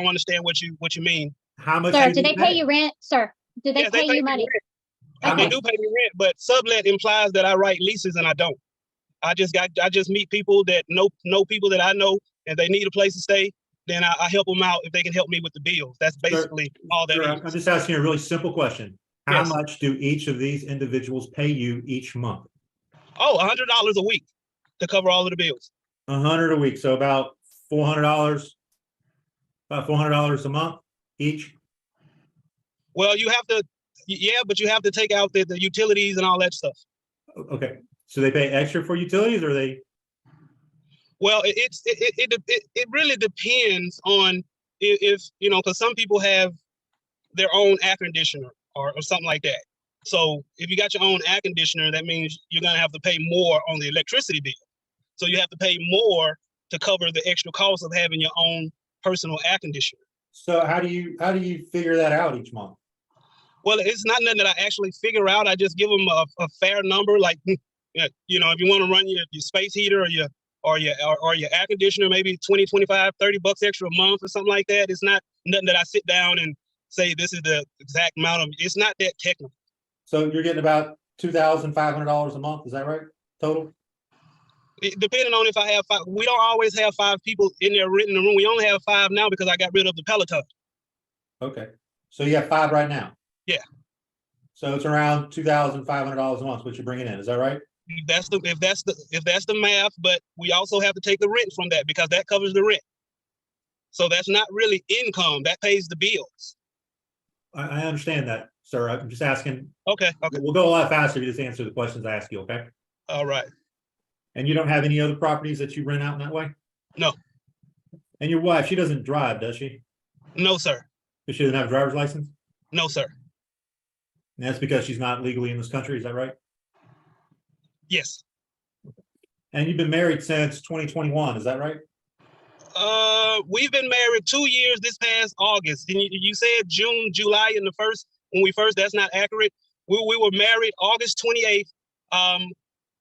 understand what you mean. How much? Sir, do they pay you rent? Sir, do they Yes, pay you money? They do pay me rent, but sublet implies that I write leases and I don't. I just meet people that know people that I know, and they need a place to stay. Then I help them out if they can help me with the bills. That's basically all that is. I'm just asking you a really simple question. How Yes. much do each of these individuals pay you each month? Oh, $100 a week to cover all of the bills. 100 a week, so about $400, about $400 a month each. Well, you have to, yeah, but you have to take out the utilities and all that stuff. Okay, so they pay extra for utilities, or they? Well, it really depends on if you know, because some people have their own air conditioner or something like that. So if you got your own air conditioner, that means you're gonna have to pay more on the electricity bill. So you have to pay more to cover the extra cost of having your own personal air conditioner. So how do you figure that out each month? Well, it's not nothing that I actually figure out. I just give them a fair number, like you know, if you want to run your space heater or your air conditioner, maybe 20, 25, 30 bucks extra a month or something like that. It's not nothing that I sit down and say this is the exact amount of. It's not that technical. So you're getting about $2,500 a month, is that right? Total? Depending on if I have five, we don't always have 5 people in there renting the room. We only have 5 now because I got rid of the Peloton. Okay, so you have 5 right now? Yeah. So it's around $2,500 a month, what you're bringing in, is that right? If that's the math, but we also have to take the rent from that because that covers the rent. So that's not really income. That pays the bills. I understand that, sir. I'm just asking. Okay. We'll go a lot faster if you just answer the questions I ask you, okay? All right. And you don't have any other properties that you rent out in that way? No. And your wife, she doesn't drive, does she? No, sir. She doesn't have a driver's license? No, sir. And that's because she's not legally in this country, is that right? Yes. And you've been married since 2021, is that right? We've been married 2 years this past August. And you said June, July in the first, when we first, that's not accurate. We were married August 28th,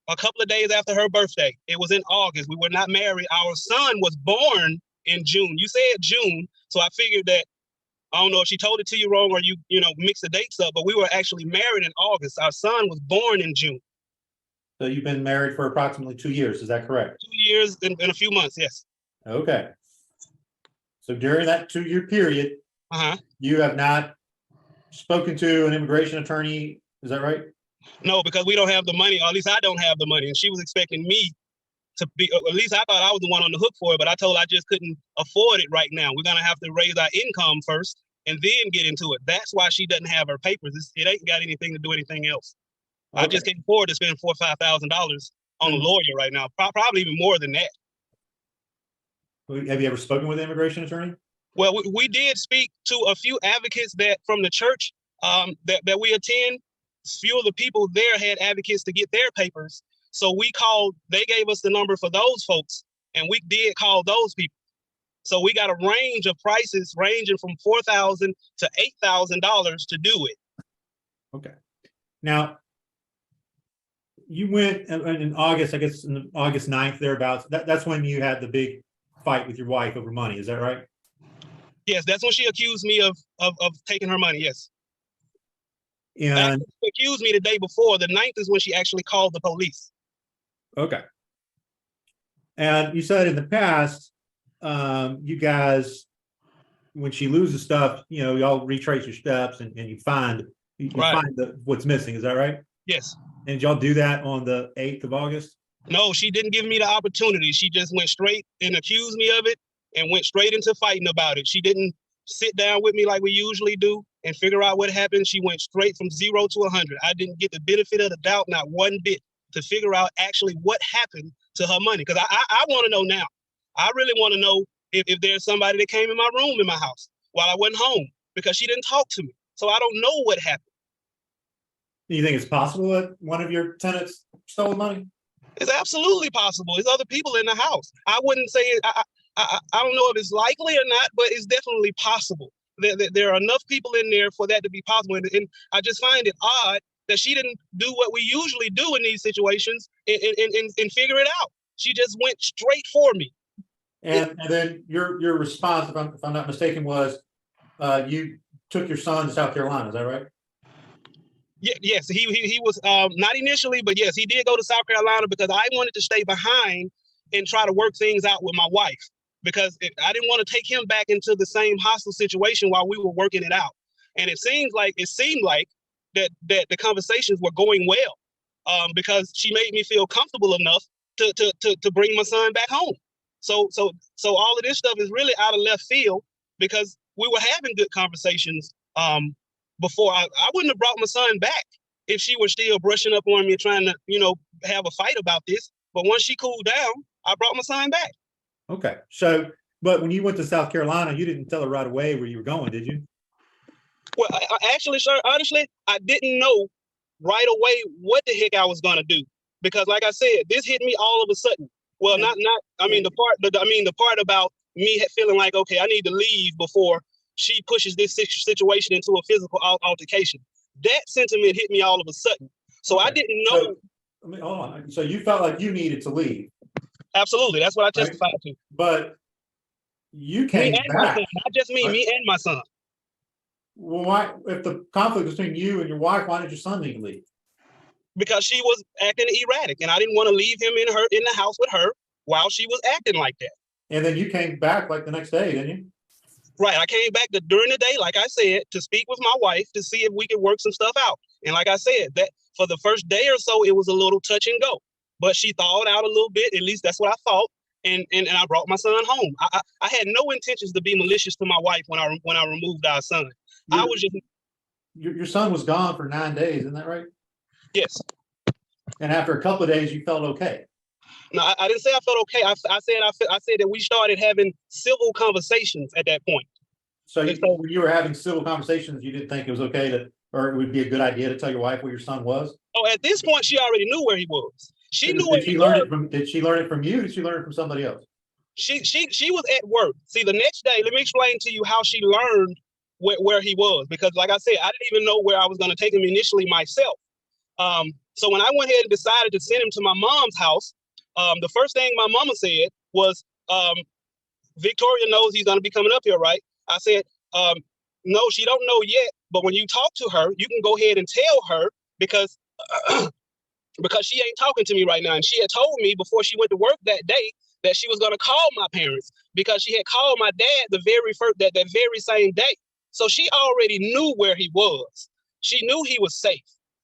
a couple of days after her birthday. It was in August. We were not married. Our son was born in June. You said June, so I figured that, I don't know if she told it to you wrong or you mixed the dates up, but we were actually married in August. Our son was born in June. So you've been married for approximately 2 years, is that correct? 2 years and a few months, yes. Okay. So during that 2-year period, you have not spoken to an immigration attorney, is that right? No, because we don't have the money, or at least I don't have the money. And she was expecting me to be, at least I thought I was the one on the hook for it, but I told her I just couldn't afford it right now. We're going to have to raise our income first and then get into it. That's why she doesn't have her papers. It ain't got anything to do anything else. Okay. I just can't afford to spend $4,000 or $5,000 on a lawyer right now. Probably even more than that. Have you ever spoken with an immigration attorney? Well, we did speak to a few advocates that from the church that we attend. Few of the people there had advocates to get their papers. So we called, they gave us the number for those folks, and we did call those people. So we got a range of prices ranging from $4,000 to $8,000 to do it. Okay. Now, you went in August, I guess in August 9th, thereabouts. That's when you had the big fight with your wife over money. Is that right? Yes, that's when she accused me of taking her money. Yes. And she accused me the day before. The 9th is when she actually called the police. Okay. And you said in the past, you guys, when she loses stuff, y'all retrace your steps and you find what's missing. Is that right? Yes. And did y'all do that on the 8th of August? No, she didn't give me the opportunity. She just went straight and accused me of it and went straight into fighting about it. She didn't sit down with me like we usually do and figure out what happened. She went straight from 0 to 100. I didn't get the benefit of the doubt, not one bit, to figure out actually what happened to her money. Because I want to know now. I really want to know if there's somebody that came in my room in my house while I wasn't home, because she didn't talk to me. So I don't know what happened. Do you think it's possible that one of your tenants stole money? It's absolutely possible. There's other people in the house. I wouldn't say it. I don't know if it's likely or not, but it's definitely possible. There are enough people in there for that to be possible. And I just find it odd that she didn't do what we usually do in these situations and figure it out. She just went straight for me. And then your response, if I'm not mistaken, was you took your son to South Carolina. Is that right? Yes, he was not initially, but yes, he did go to South Carolina because I wanted to stay behind and try to work things out with my wife, because I didn't want to take him back into the same hostile situation while we were working it out. And it seemed like that the conversations were going well, because she made me feel comfortable enough to bring my son back home. So all of this stuff is really out of left field because we were having good conversations before. I wouldn't have brought my son back if she was still brushing up on me, trying to, have a fight about this. But once she cooled down, I brought my son back. Okay. So, but when you went to South Carolina, you didn't tell her right away where you were going, did you? Well, I actually, sir, honestly, I didn't know right away what the heck I was gonna do because, like I said, this hit me all of a sudden. Well, Yeah. the part about me feeling like, okay, I need to leave before she pushes this situation into a physical altercation. That sentiment hit me all of a sudden. So Okay. I didn't know. So, hold on. So you felt like you needed to leave. Absolutely, that's what I Right. testified to. But you Me came and my back. son, not just me, Right. me and my son. Well, why, if the conflict was between you and your wife, why did your son need to leave? Because she was acting erratic, and I didn't want to leave him in the house with her while she was acting like that. And then you came back like the next day, didn't you? Right. I came back during the day, like I said, to speak with my wife to see if we could work some stuff out. And like I said, that for the first day or so, it was a little touch and go. But she thawed out a little bit. At least that's what I thought. And I brought my son home. I had no intentions to be malicious to my wife when I removed our son. I was just Your son was gone for 9 days, isn't that right? yes. And after a couple of days, you felt okay. No, I didn't say I felt okay. I said that we started having civil conversations at that point. So when you were having civil conversations, you didn't think it was okay to, or it would be a good idea to tell your wife where your son was? Oh, at this point, she already knew where he was. She knew where Did she he learn was. it from? Did she learn it from you? Did she learn it from somebody else? She was at work. See, the next day, let me explain to you how she learned where he was. Because like I said, I didn't even know where I was going to take him initially myself. So when I went ahead and decided to send him to my mom's house, the first thing my mama said was, Victoria knows he's going to be coming up here, right? I said, no, she don't know yet. But when you talk to her, you can go ahead and tell her because she ain't talking to me right now. And she had told me before she went to work that day that she was going to call my parents because she had called my dad that very same day. So she already knew where he was. She knew he was safe.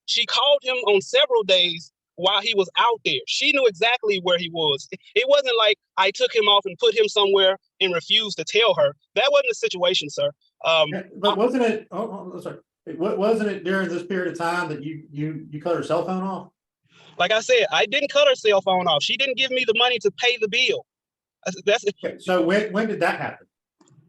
She called him on several days while he was out there. She knew exactly where he was. It wasn't like I took him off and put him somewhere and refused to tell her. That wasn't the situation, sir. But wasn't it? Sorry. Wasn't it during this period of time that you cut her cell phone off? Like I said, I didn't cut her cell phone off. She didn't give me the money to pay the bill. That's Okay. So when did that happen?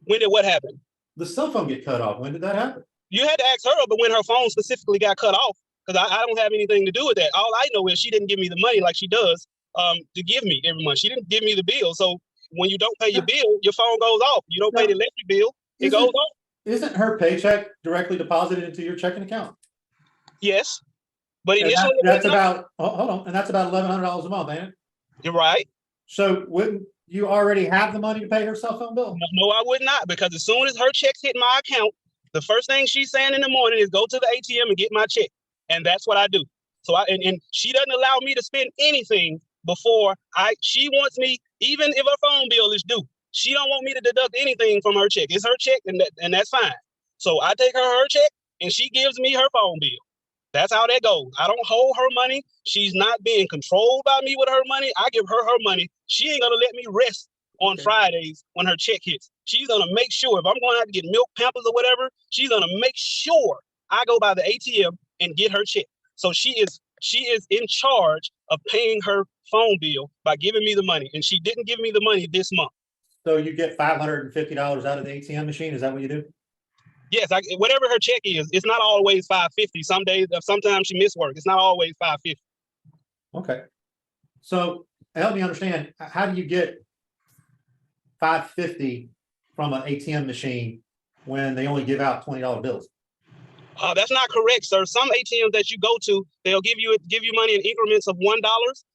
When did what happen? The cell phone get cut off. When did that happen? You had to ask her, but when her phone specifically got cut off, because I don't have anything to do with that. All I know is she didn't give me the money like she does to give me every month. She didn't give me the bill. So when you don't pay your bill, your phone goes off. You don't pay the electric bill, it goes off. Isn't her paycheck directly deposited into your checking account? Yes. But And initially, that's about, hold on, and that's about $1,100 a month, ain't it? you're right. So wouldn't you already have the money to pay her cell phone bill? No, I would not, because as soon as her checks hit my account, the first thing she's saying in the morning is go to the ATM and get my check. And that's what I do. So and she doesn't allow me to spend anything before she wants me, even if her phone bill is due, she don't want me to deduct anything from her check. It's her check and that's fine. So I take her check and she gives me her phone bill. That's how that goes. I don't hold her money. She's not being controlled by me with her money. I give her money. She ain't gonna let me rest on Fridays when her check hits. She's gonna make sure if I'm going out to get milk, Pampers, or whatever, she's gonna make sure I go by the ATM and get her check. So she is in charge of paying her phone bill by giving me the money, and she didn't give me the money this month. So you get $550 out of the ATM machine. Is that what you do? Yes, whatever her check is, it's not always $550. Some days, sometimes she miss work. It's not always $550. Okay. So help me understand, how do you get $550 from an ATM machine when they only give out $20 bills? That's not correct, sir. Some ATMs that you go to, they'll give you money in increments of $1.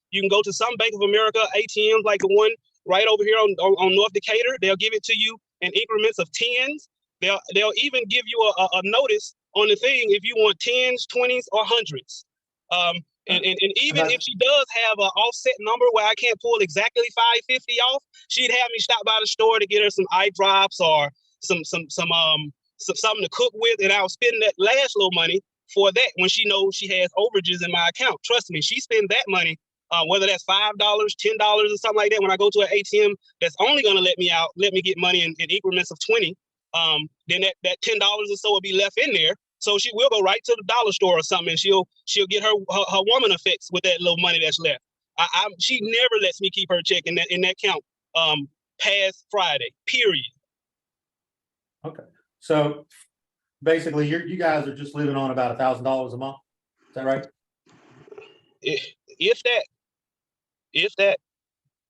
You can go to some Bank of America ATMs like the one right over here on North Decatur. They'll give it to you in increments of tens. They'll even give you a notice on the thing if you want tens, 20s, or hundreds. And even if she does have an offset number where I can't pull exactly $550 off, she'd have me stop by the store to get her some eye drops or some something to cook with, and I'll spend that last little money for that when she knows she has overages in my account. Trust me, she spends that money whether that's $5, $10 or something like that. When I go to an ATM, that's only going to let me get money in increments of 20. Then that $10 or so will be left in there. So she will go right to the dollar store or something, and she'll get her woman effects with that little money that's left. She never lets me keep her check in that count past Friday, period. Okay. So basically you guys are just living on about $1,000 a month. Is that right? If that,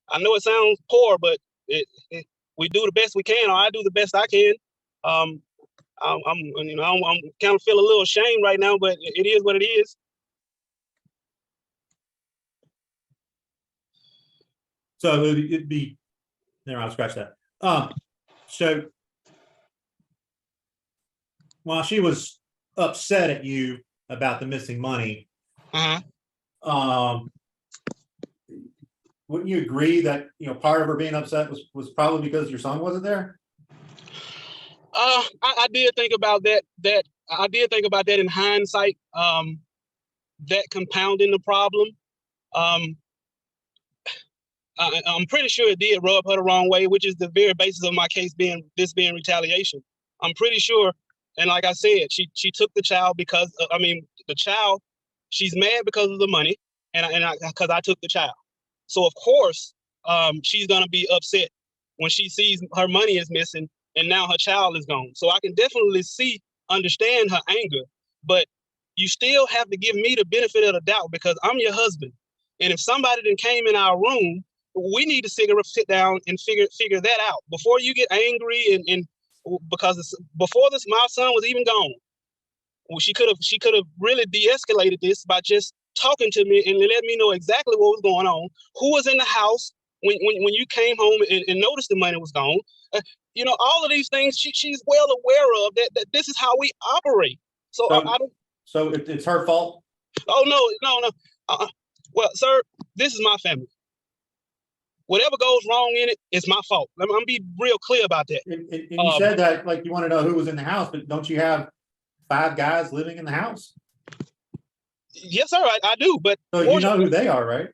I know it sounds poor, but we do the best we can, or I do the best I can. I'm kind of feel a little shame right now, but it is what it is. So it'd be, there, I'll scratch that. So while she was upset at you about the missing money, wouldn't you agree that, part of her being upset was probably because your son wasn't there? I did think about that. I did think about that in hindsight. That compounding the problem. I'm pretty sure it did rub her the wrong way, which is the very basis of my case being retaliation. I'm pretty sure, and like I said, she took the child because the child, she's mad because of the money, and because I took the child. So of course, she's gonna be upset when she sees her money is missing and now her child is gone. So I can definitely understand her anger, but you still have to give me the benefit of the doubt because I'm your husband, and if somebody then came in our room, we need to sit down and figure that out before you get angry and because before this, my son was even gone. Well, she could have really de-escalated this by just talking to me and let me know exactly what was going on, who was in the house when you came home and noticed the money was gone. All of these things she's well aware of that this is how we operate. So I don't. So it's her fault? Oh no. Well, sir, this is my family. Whatever goes wrong in it is my fault. I'm gonna be real clear about that. And you said that like you want to know who was in the house, but don't you have 5 guys living in the house? Yes, sir, I do. But so you know who they are, right?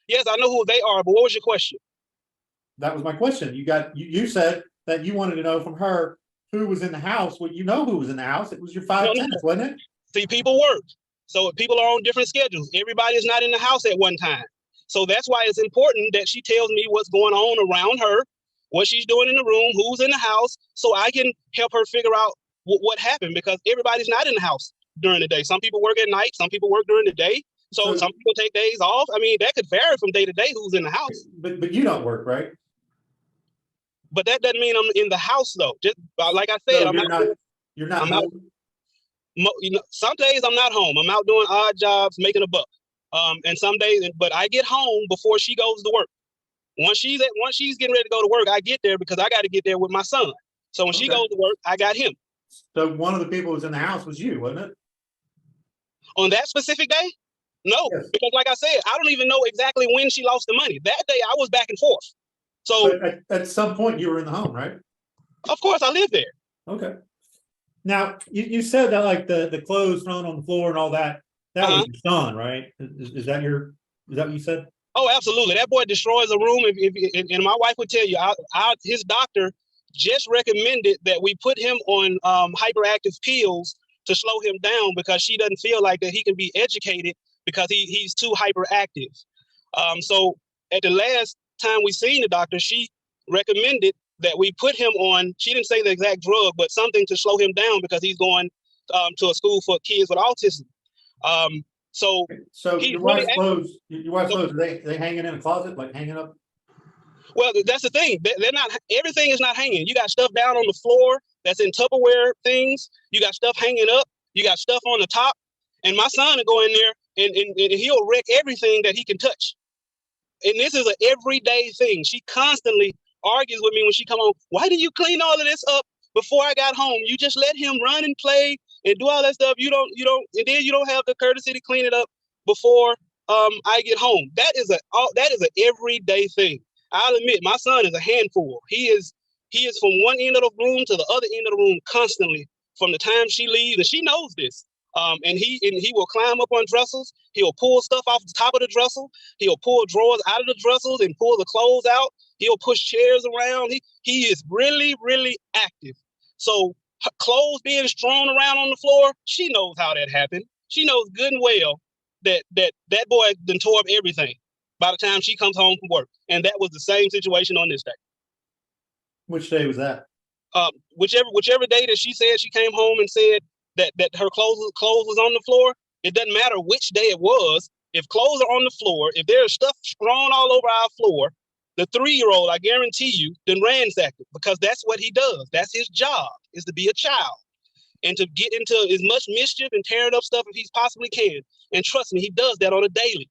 Yes, I know who they are. But what was your question? That was my question. You said that you wanted to know from her who was in the house. Well, you know who was in the house. It was your 5 tenants, wasn't it? See, people work. So people are on different schedules. Everybody is not in the house at one time. So that's why it's important that she tells me what's going on around her, what she's doing in the room, who's in the house, so I can help her figure out what happened, because everybody's not in the house during the day. Some people work at night, some people work during the day. So some people take days off. I mean, that could vary from day to day who's in the house. But you don't work, right? But that doesn't mean I'm in the house, though. Just like I said, so you're not home? Some days I'm not home. I'm out doing odd jobs, making a buck. And some days, but I get home before she goes to work. Once she's getting ready to go to work, I get there because I got to get there with my son. So when she goes to work, I got him. So one of the people who was in the house was you, wasn't it? On that specific day? No, yes. Because like I said, I don't even know exactly when she lost the money. That day I was back and forth. So at some point you were in the home, right? Of course, I lived there. Okay. Now you said that like the clothes thrown on the floor and all that. That was your son, right? Is that what you said? Oh, absolutely. That boy destroys a room. And my wife would tell you, his doctor just recommended that we put him on hyperactive pills to slow him down because she doesn't feel like that he can be educated because he's too hyperactive. So at the last time we seen the doctor, she recommended that we put him on, she didn't say the exact drug, but something to slow him down because he's going to a school for kids with autism. So your wife's clothes, are they hanging in a closet, like hanging up? Well, that's the thing. They're not, everything is not hanging. You got stuff down on the floor that's in Tupperware things. You got stuff hanging up. You got stuff on the top. And my son will go in there and he'll wreck everything that he can touch. And this is an everyday thing. She constantly argues with me when she come home. Why did you clean all of this up before I got home? You just let him run and play and do all that stuff. You don't, and then you don't have the courtesy to clean it up before I get home. That is an everyday thing. I'll admit, my son is a handful. He is from one end of the room to the other end of the room constantly from the time she leaves, and she knows this. And he will climb up on dressels. He'll pull stuff off the top of the dresser. He'll pull drawers out of the dressels and pull the clothes out. He'll push chairs around. He is really, really active. So clothes being strewn around on the floor, she knows how that happened. She knows good and well that boy done tore up everything by the time she comes home from work. And that was the same situation on this day. Which day was that? Whichever day that she said she came home and said that her clothes was on the floor, it doesn't matter which day it was. If clothes are on the floor, if there's stuff strewn all over our floor, the 3-year-old, I guarantee you, then ransacked it, because that's what he does. That's his job, is to be a child and to get into as much mischief and tearing up stuff as he possibly can. And trust me, he does that on a daily.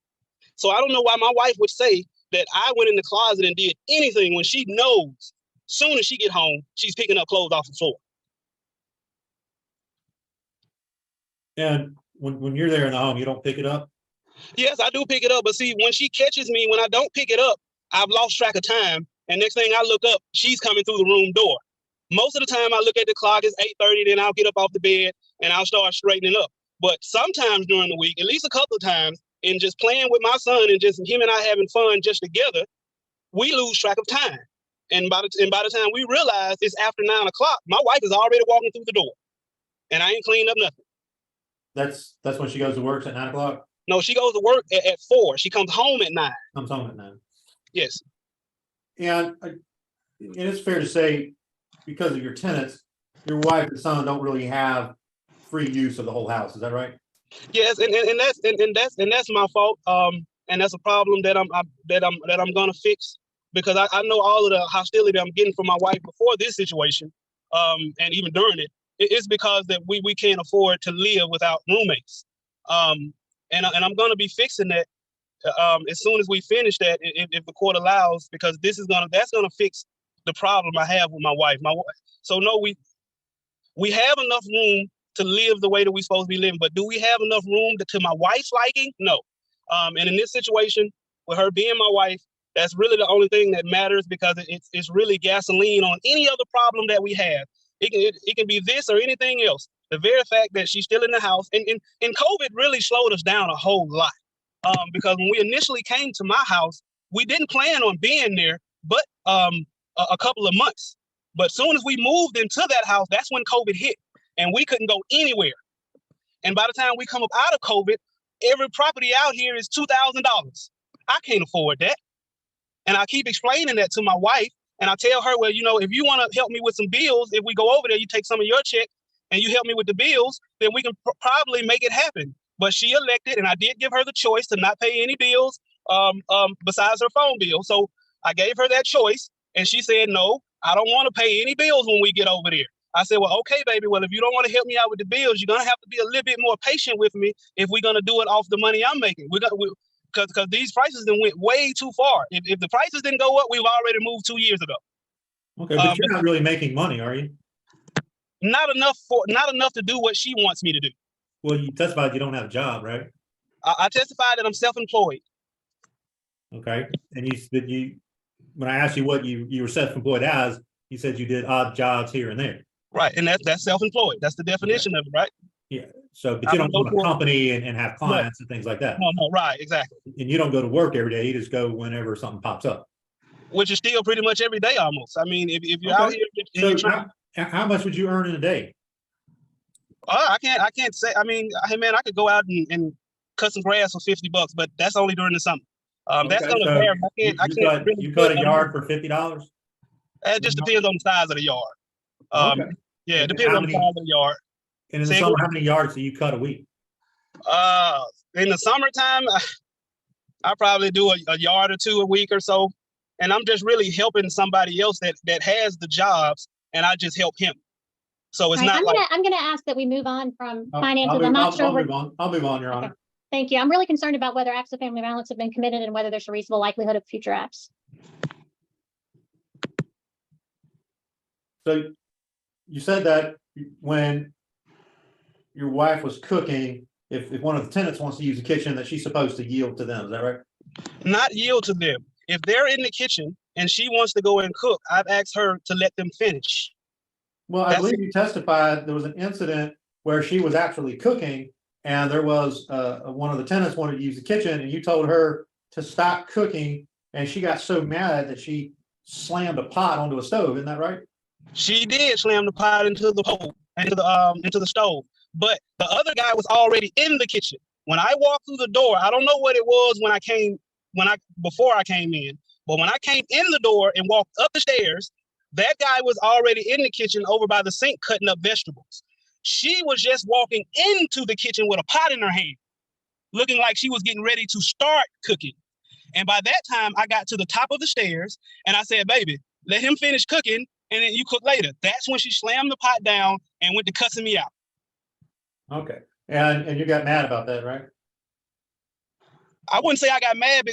So I don't know why my wife would say that I went in the closet and did anything when she knows soon as she get home, she's picking up clothes off the floor. And when you're there in the home, you don't pick it up? Yes, I do pick it up. But see, when she catches me, when I don't pick it up, I've lost track of time. And next thing I look up, she's coming through the room door. Most of the time I look at the clock, it's 8:30, then I'll get up off the bed and I'll start straightening up. But sometimes during the week, at least a couple of times, in just playing with my son and just him and I having fun just together, we lose track of time. And by the time we realize it's after 9 o'clock, my wife is already walking through the door and I ain't cleaned up nothing. That's when she goes to work at 9 o'clock? No, she goes to work at 4. She comes home at 9. Comes home at 9. Yes. And it's fair to say, because of your tenants, your wife and son don't really have free use of the whole house. Is that right? Yes, and that's my fault. And that's a problem that I'm gonna fix, because I know all of the hostility I'm getting from my wife before this situation, and even during it. It's because that we can't afford to live without roommates. And I'm gonna be fixing that as soon as we finish that, if the court allows, because that's gonna fix the problem I have with my wife. So no, we have enough room to live the way that we're supposed to be living, but do we have enough room to my wife's liking? No. And in this situation, with her being my wife, that's really the only thing that matters, because it's really gasoline on any other problem that we have. It can be this or anything else. The very fact that she's still in the house, and COVID really slowed us down a whole lot. Because when we initially came to my house, we didn't plan on being there, but a couple of months. But soon as we moved into that house, that's when COVID hit, and we couldn't go anywhere. And by the time we come up out of COVID, every property out here is $2,000. I can't afford that. And I keep explaining that to my wife. And I tell her, well, if you want to help me with some bills, if we go over there, you take some of your check and you help me with the bills, then we can probably make it happen. But she elected, and I did give her the choice to not pay any bills besides her phone bill. So I gave her that choice, and she said, no, I don't want to pay any bills when we get over there. I said, well, okay, baby. Well, if you don't want to help me out with the bills, you're going to have to be a little bit more patient with me if we're going to do it off the money I'm making. Because these prices then went way too far. If the prices didn't go up, we've already moved 2 years ago. Okay, but you're not really making money, are you? Not enough to do what she wants me to do. Well, you testified you don't have a job, right? I testified that I'm self-employed. Okay, and when I asked you what you were self-employed as, you said you did odd jobs here and there. Right, and that's self-employed. That's the definition of it, right? Yeah. So, but you don't own a company and have clients and things like that. No, right, exactly. And you don't go to work every day. You just go whenever something pops up. Which is still pretty much every day almost. I mean, if you're out here, how much would you earn in a day? I can't say. I mean, hey man, I could go out and cut some grass for $50, but that's only during the summer. That's gonna vary. You cut a yard for $50? It just depends on the size of the yard. Okay. Yeah, it depends on the size of the yard. And in the summer, how many yards do you cut a week? In the summertime, I probably do a yard or two a week or so. And I'm just really helping somebody else that has the jobs, and I just help him. So it's not I'm gonna ask that we move on from finances. I'm not sure. I'll move on, Your Honor. Okay. Thank you. I'm really concerned about whether acts of family violence have been committed and whether there's a reasonable likelihood of future acts. So you said that when your wife was cooking, if one of the tenants wants to use the kitchen, that she's supposed to yield to them. Is that right? Not yield to them. If they're in the kitchen and she wants to go and cook, I've asked her to let them finish. Well, I believe you testified there was an incident where she was actually cooking and there was one of the tenants wanted to use the kitchen, and you told her to stop cooking, and she got so mad that she slammed a pot onto a stove. Isn't that right? She did slam the pot into the hole, into the stove. But the other guy was already in the kitchen. When I walked through the door, I don't know what it was before I came in, but when I came in the door and walked up the stairs, that guy was already in the kitchen over by the sink cutting up vegetables. She was just walking into the kitchen with a pot in her hand, looking like she was getting ready to start cooking. And by that time, I got to the top of the stairs and I said, baby, let him finish cooking and then you cook later. That's when she slammed the pot down and went to cussing me out. Okay. And you got mad about that, right? I wouldn't say I got mad.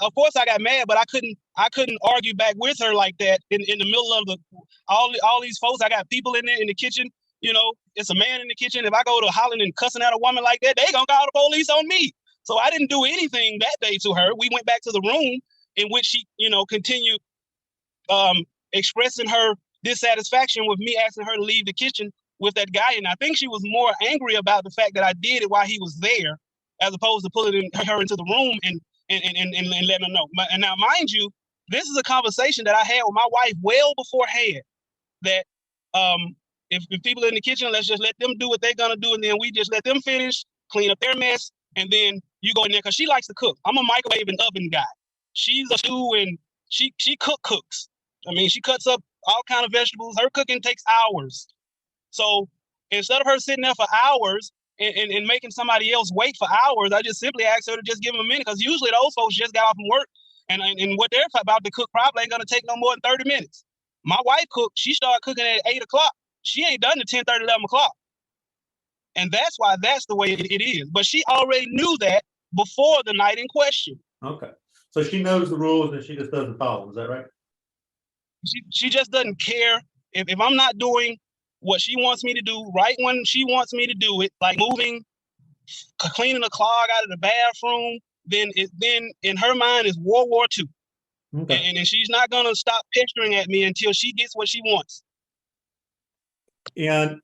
Of course I got mad, but I couldn't argue back with her like that in the middle of all these folks. I got people in there in the kitchen. You know, it's a man in the kitchen. If I go to hollering and cussing at a woman like that, they gonna call the police on me. So I didn't do anything that day to her. We went back to the room in which she, continued expressing her dissatisfaction with me asking her to leave the kitchen with that guy. And I think she was more angry about the fact that I did it while he was there, as opposed to pulling her into the room and letting her know. And now, mind you, this is a conversation that I had with my wife well beforehand, that if people in the kitchen, let's just let them do what they're going to do. And then we just let them finish, clean up their mess. And then you go in there because she likes to cook. I'm a microwave and oven guy. She's a stew and she cooks. I mean, she cuts up all kind of vegetables. Her cooking takes hours. So instead of her sitting there for hours and making somebody else wait for hours, I just simply asked her to just give them a minute, because usually those folks just got off from work and what they're about to cook probably ain't going to take no more than 30 minutes. My wife cooked. She started cooking at 8 o'clock. She ain't done at 10:30, 11 o'clock. And that's why that's the way it is. But she already knew that before the night in question. Okay. So she knows the rules and she just doesn't follow them. Is that right? She just doesn't care. If I'm not doing what she wants me to do right when she wants me to do it, like moving, cleaning a clog out of the bathroom, then in her mind is World War II. Okay. And she's not going to stop pestering at me until she gets what she wants. And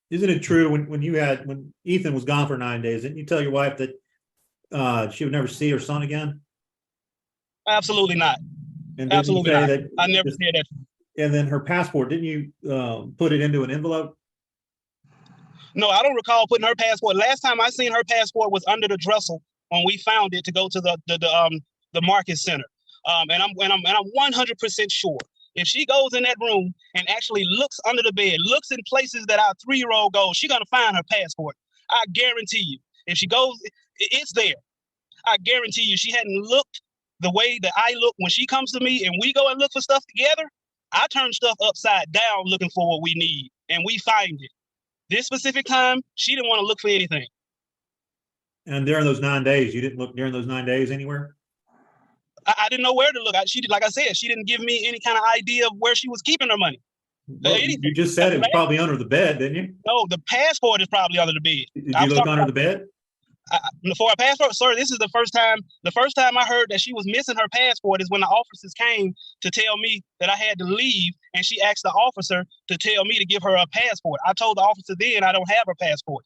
isn't it true when Ethan was gone for 9 days, didn't you tell your wife that she would never see her son again? Absolutely not. And Absolutely not. that I never said that. And then her passport, didn't you put it into an envelope? No, I don't recall putting her passport. Last time I seen her passport was under the dresser when we found it to go to the market center. And I'm 100% sure if she goes in that room and actually looks under the bed, looks in places that our 3-year-old goes, she's gonna find her passport. I guarantee you. If she goes, it's there. I guarantee you, she hadn't looked the way that I look when she comes to me and we go and look for stuff together. I turn stuff upside down looking for what we need, and we find it. This specific time, she didn't want to look for anything. And during those 9 days, you didn't look during those 9 days anywhere? I didn't know where to look. Like I said, she didn't give me any kind of idea of where she was keeping her money. Well, you just said it was probably under the bed, didn't you? No, the passport is probably under the bed. Did you look under the bed? For a passport, sir, this is the first time I heard that she was missing her passport is when the officers came to tell me that I had to leave, and she asked the officer to tell me to give her a passport. I told the officer then I don't have her passport.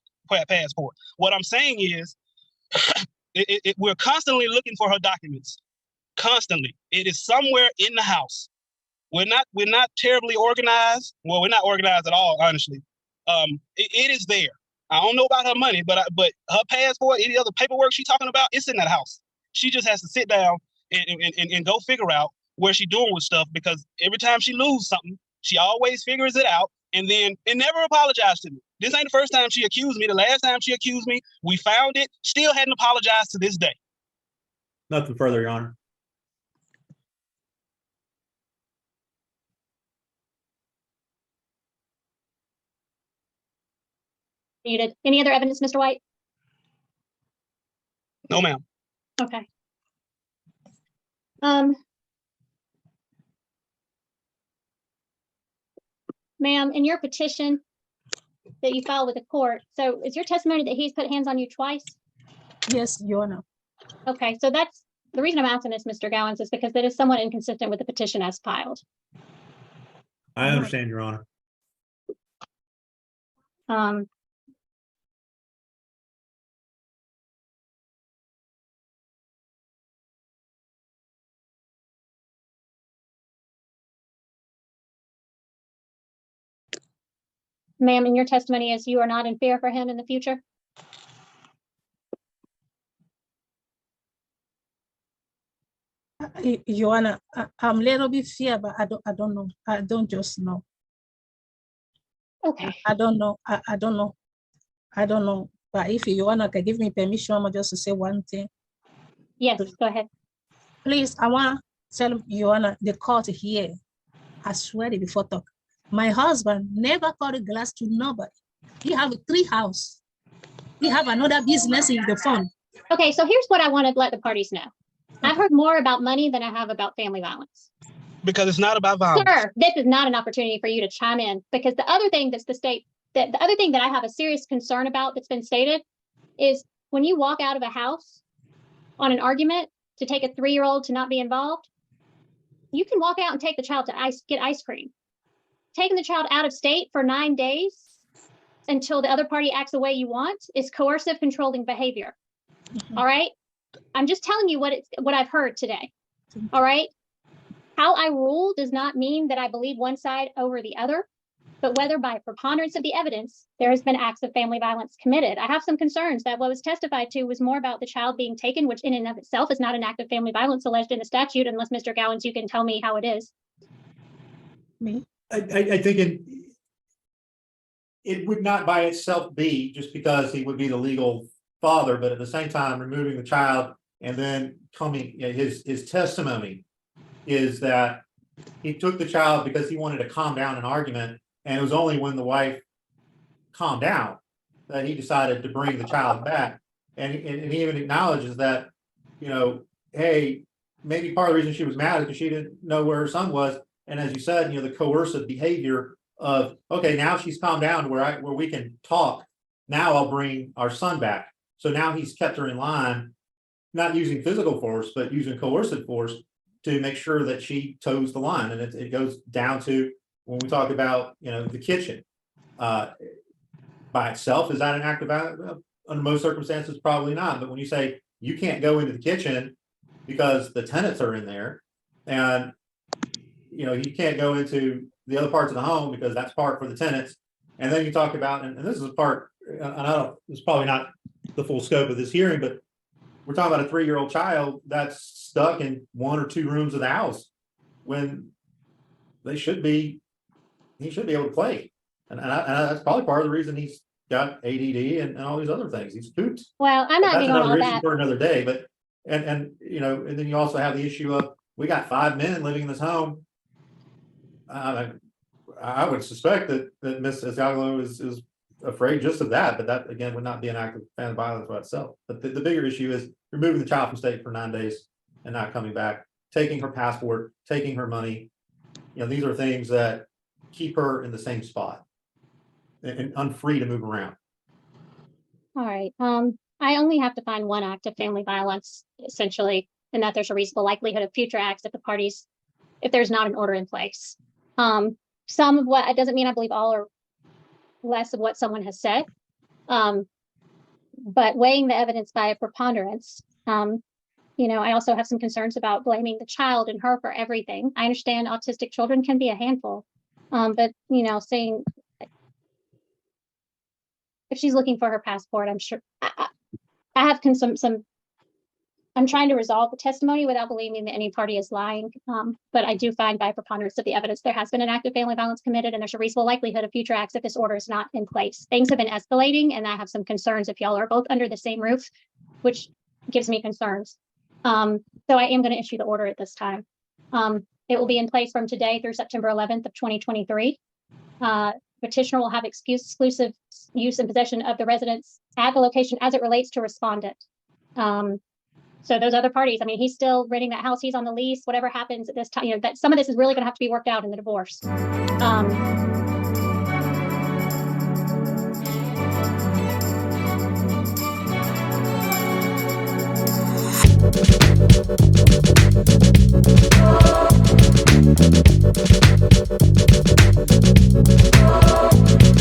What I'm saying is we're constantly looking for her documents. Constantly. It is somewhere in the house. We're not terribly organized. Well, we're not organized at all, honestly. It is there. I don't know about her money, but her passport, any other paperwork she's talking about, it's in that house. She just has to sit down and go figure out where she's doing with stuff, because every time she loses something, she always figures it out and never apologized to me. This ain't the first time she accused me. The last time she accused me, we found it, still hadn't apologized to this day. Nothing further, Your Honor. Muted. Any other evidence, Mr. White? No, ma'am. Okay. Ma'am, in your petition that you filed with the court, so is your testimony that he's put hands on you twice? Yes, Your Honor. Okay, so that's the reason I'm asking this, Mr. Gowans, is because that is somewhat inconsistent with the petition as filed. I understand, Your Honor. Ma'am, in your testimony, as you are not in fear for him in the future? Joanna, I'm a little bit fear, but I don't know. I don't just know. Okay, I don't know. I don't know. I don't know. But if Joanna can give me permission, I'm just to say one thing. yes, go ahead. Please, I want to tell Joanna, the court here, I swear it before talk. My husband never called a glass to nobody. He have 3 houses. He have another business in the phone. Okay, so here's what I want to let the parties know. I've heard more about money than I have about family violence. Because it's not about violence. Sir, this is not an opportunity for you to chime in, because the other thing that's the other thing that I have a serious concern about that's been stated is when you walk out of a house on an argument to take a 3-year-old to not be involved, you can walk out and take the child to get ice cream. Taking the child out of state for 9 days until the other party acts the way you want is coercive controlling behavior. All right. I'm just telling you what I've heard today. All right. How I rule does not mean that I believe one side over the other, but whether by preponderance of the evidence, there has been acts of family violence committed. I have some concerns that what was testified to was more about the child being taken, which in and of itself is not an act of family violence alleged in the statute, unless Mr. Gowans, you can tell me how it is. Me? I think it would not by itself be just because he would be the legal father, but at the same time, removing the child and then his testimony is that he took the child because he wanted to calm down an argument. And it was only when the wife calmed down that he decided to bring the child back. And he even acknowledges that, hey, maybe part of the reason she was mad is because she didn't know where her son was. And as you said, the coercive behavior of, okay, now she's calmed down where we can talk. Now I'll bring our son back. So now he's kept her in line, not using physical force, but using coercive force to make sure that she toes the line. And it goes down to when we talk about, the kitchen. By itself, is that an act of violence? Under most circumstances, probably not. But when you say you can't go into the kitchen because the tenants are in there, and you can't go into the other parts of the home because that's part for the tenants. And then you talk about, and this is a part, and it's probably not the full scope of this hearing, but we're talking about a 3-year-old child that's stuck in 1 or 2 rooms of the house when he should be able to play. And that's probably part of the reason he's got ADD and all these other things. He's pooped. Well, I'm not That's getting on another all issue that. for another day. But and then you also have the issue of we got 5 men living in this home. I would suspect that Ms. Ezagalo is afraid just of that, but that again would not be an act of family violence by itself. But the bigger issue is removing the child from state for 9 days and not coming back, taking her passport, taking her money. These are things that keep her in the same spot and unfree to move around. All right. I only have to find one act of family violence, essentially, and that there's a reasonable likelihood of future acts if there's not an order in place. Some of what, it doesn't mean I believe all or less of what someone has said, but weighing the evidence by a preponderance, I also have some concerns about blaming the child and her for everything. I understand autistic children can be a handful, but saying if she's looking for her passport, I'm sure I have I'm trying to resolve the testimony without believing that any party is lying. But I do find by preponderance of the evidence, there has been an act of family violence committed, and there's a reasonable likelihood of future acts if this order is not in place. Things have been escalating, and I have some concerns if y'all are both under the same roof, which gives me concerns. So I am going to issue the order at this time. It will be in place from today through September 11th of 2023. Petitioner will have exclusive use and possession of the residence at the location as it relates to respondent. So those other parties, he's still renting that house. He's on the lease. Whatever happens at this time, that some of this is really going to have to be worked out in the divorce.